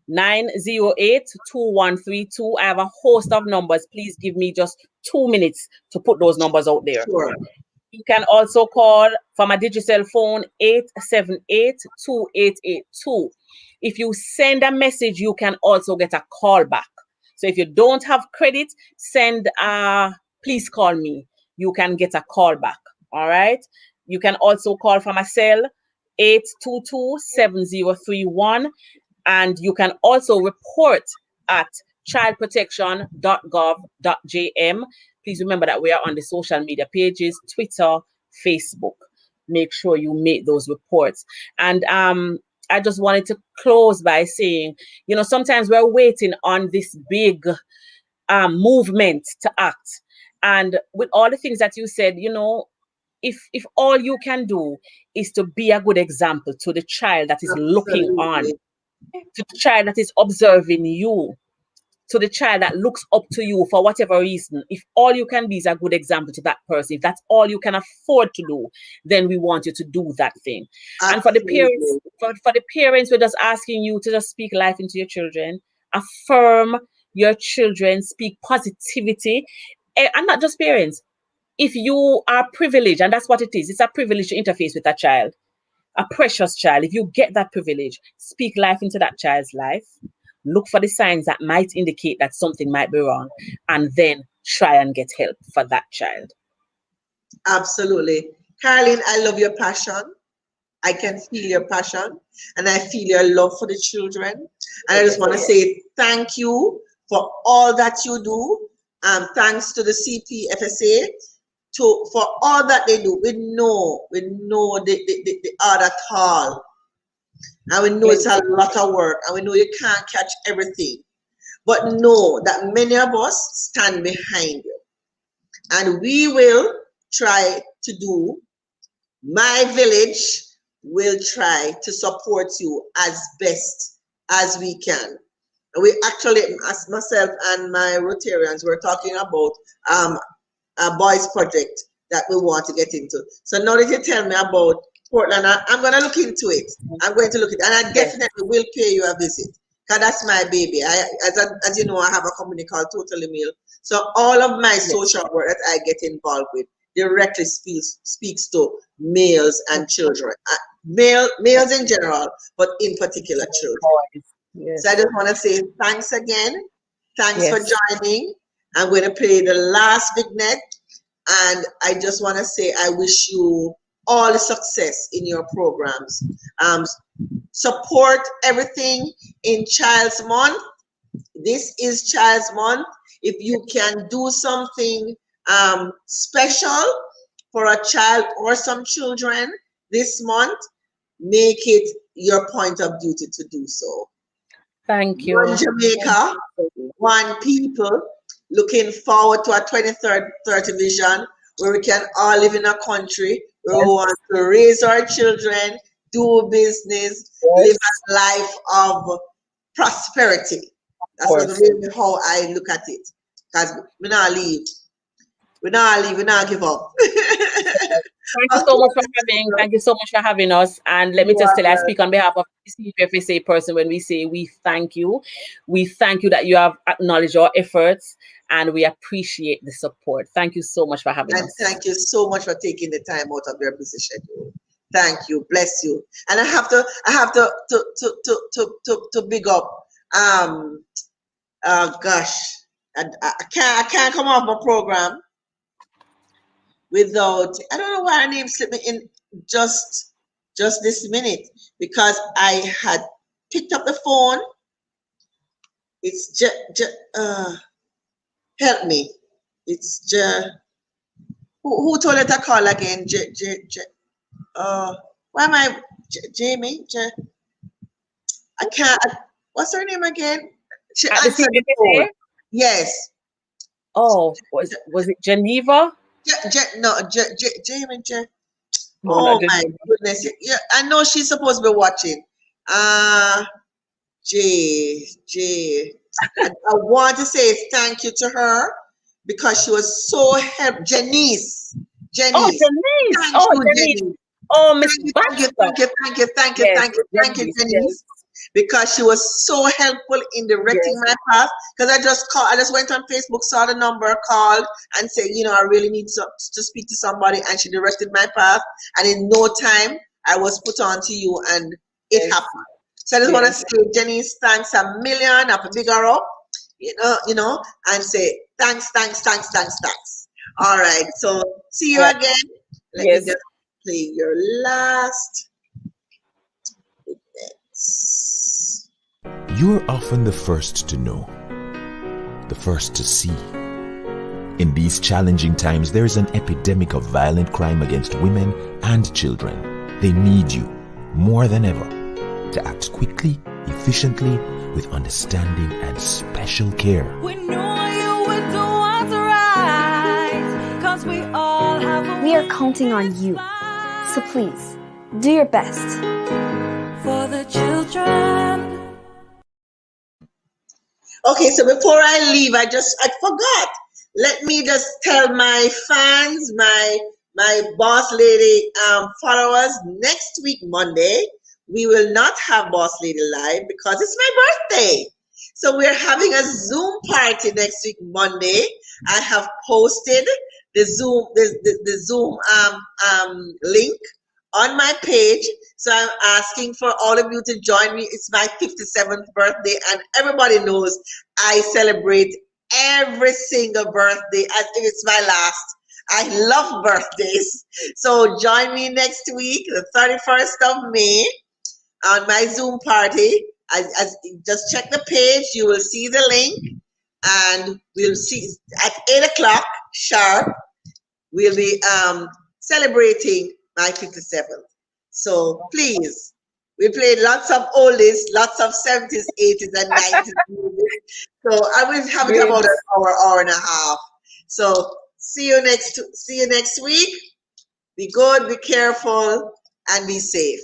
908-2132. I have a host of numbers. Please give me just 2 minutes to put those numbers out there. Sure. You can also call from a digital phone 878-2882. If you send a message, you can also get a call back. So if you don't have credit, send please call me. You can get a call back. All right. You can also call from a cell 822-7031. And you can also report at childprotection.gov.jm. Please remember that we are on the social media pages, Twitter, Facebook. Make sure you make those reports. And I just wanted to close by saying, you know, sometimes we're waiting on this big movement to act. And with all the things that you said, you know, if all you can do is to be a good example to the child that is looking on, to the child that is observing you, to the child that looks up to you for whatever reason, if all you can be is a good example to that person, if that's all you can afford to do, then we want you to do that thing. Absolutely. And for the parents, for the parents, we're just asking you to just speak life into your children, affirm your children, speak positivity, and not just parents. If you are privileged, and that's what it is, it's a privilege to interface with a child, a precious child. If you get that privilege, speak life into that child's life. Look for the signs that might indicate that something might be wrong, and then try and get help for that child. Absolutely. Carolyn, I love your passion. I can feel your passion, and I feel your love for the children. And I just want to say thank you for all that you do. Thanks to the CPFSA for all that they do. We know the art at all. And we know it's a lot of work, and we know you can't catch everything. But know that many of us stand behind you. And we will try to do, my village will try to support you as best as we can. We actually, as myself and my Rotarians, were talking about a boys project that we want to get into. So now that you tell me about Portland, I'm going to look into it. I'm going to look at it, and I definitely will pay you a visit, because that's my baby. As you know, I have a company called Totally Meal. So all of my social work that I get involved with directly speaks to males and children. Males in general, but in particular children. Yes. So I just want to say thanks again. Thanks for joining. I'm going to play the last vignette, and I just want to say I wish you all the success in your programs. Support everything in Child's Month. This is Child's Month. If you can do something special for a child or some children this month, make it your point of duty to do so. Thank you. One Jamaica, one people, looking forward to our 2030 vision, where we can all live in a country where we want to raise our children, do business, live a life of prosperity. That's really how I look at it. Because we not leave. We not give up. Thank you so much for having. Thank you so much for having us. And let me just tell you, I speak on behalf of the CPFSA person when we say we thank you. We thank you that you have acknowledged our efforts, and we appreciate the support. Thank you so much for having us. And thank you so much for taking the time out of your busy schedule. Thank you. Bless you. And I have to big up. Gosh, I can't come off my program without, I don't know why her name slipped me in just this minute, because I had picked up the phone. It's help me. It's who told her to call again? Why am I Jamie? I can't. What's her name again? She answered the phone. Yes. Oh, was it Geneva? Jamie. Oh my goodness! Yeah, I know she's supposed to be watching. I want to say thank you to her because she was so helpful. Janice. Oh, Janice. Oh, Janice. Oh, Miss Thank you, Janice. because she was so helpful in directing my path. Because I just went on Facebook, saw the number, called, and said, you know, I really need to speak to somebody, and she directed my path. And in no time, I was put on to you, and it happened. So I just want to say, Janice, thanks a million, have a bigger up, you know, and say thanks. All right, so see you again. Let me just play your last. You're often the first to know, the first to see. In these challenging times, there is an epidemic of violent crime against women and children. They need you more than ever to act quickly, efficiently, with understanding and special care. We know you would do what's right, 'cause we all have We are counting on you. So please, do your best. For the children. Okay, so before I leave, I forgot. Let me just tell my fans, my Boss Lady followers, next week, Monday, we will not have Boss Lady Live because it's my birthday. So we're having a Zoom party next week, Monday. I have posted the Zoom link on my page. So I'm asking for all of you to join me. It's my 57th birthday, and everybody knows I celebrate every single birthday as if it's my last. I love birthdays. So join me next week, the 31st of May, on my Zoom party. As just check the page, you will see the link, and we'll see at 8 o'clock sharp. We'll be celebrating my 57th. So please, we played lots of oldies, lots of 70s, 80s, and 90s music. So I will have it about an hour and a half. So see you next week. Be good, be careful, and be safe.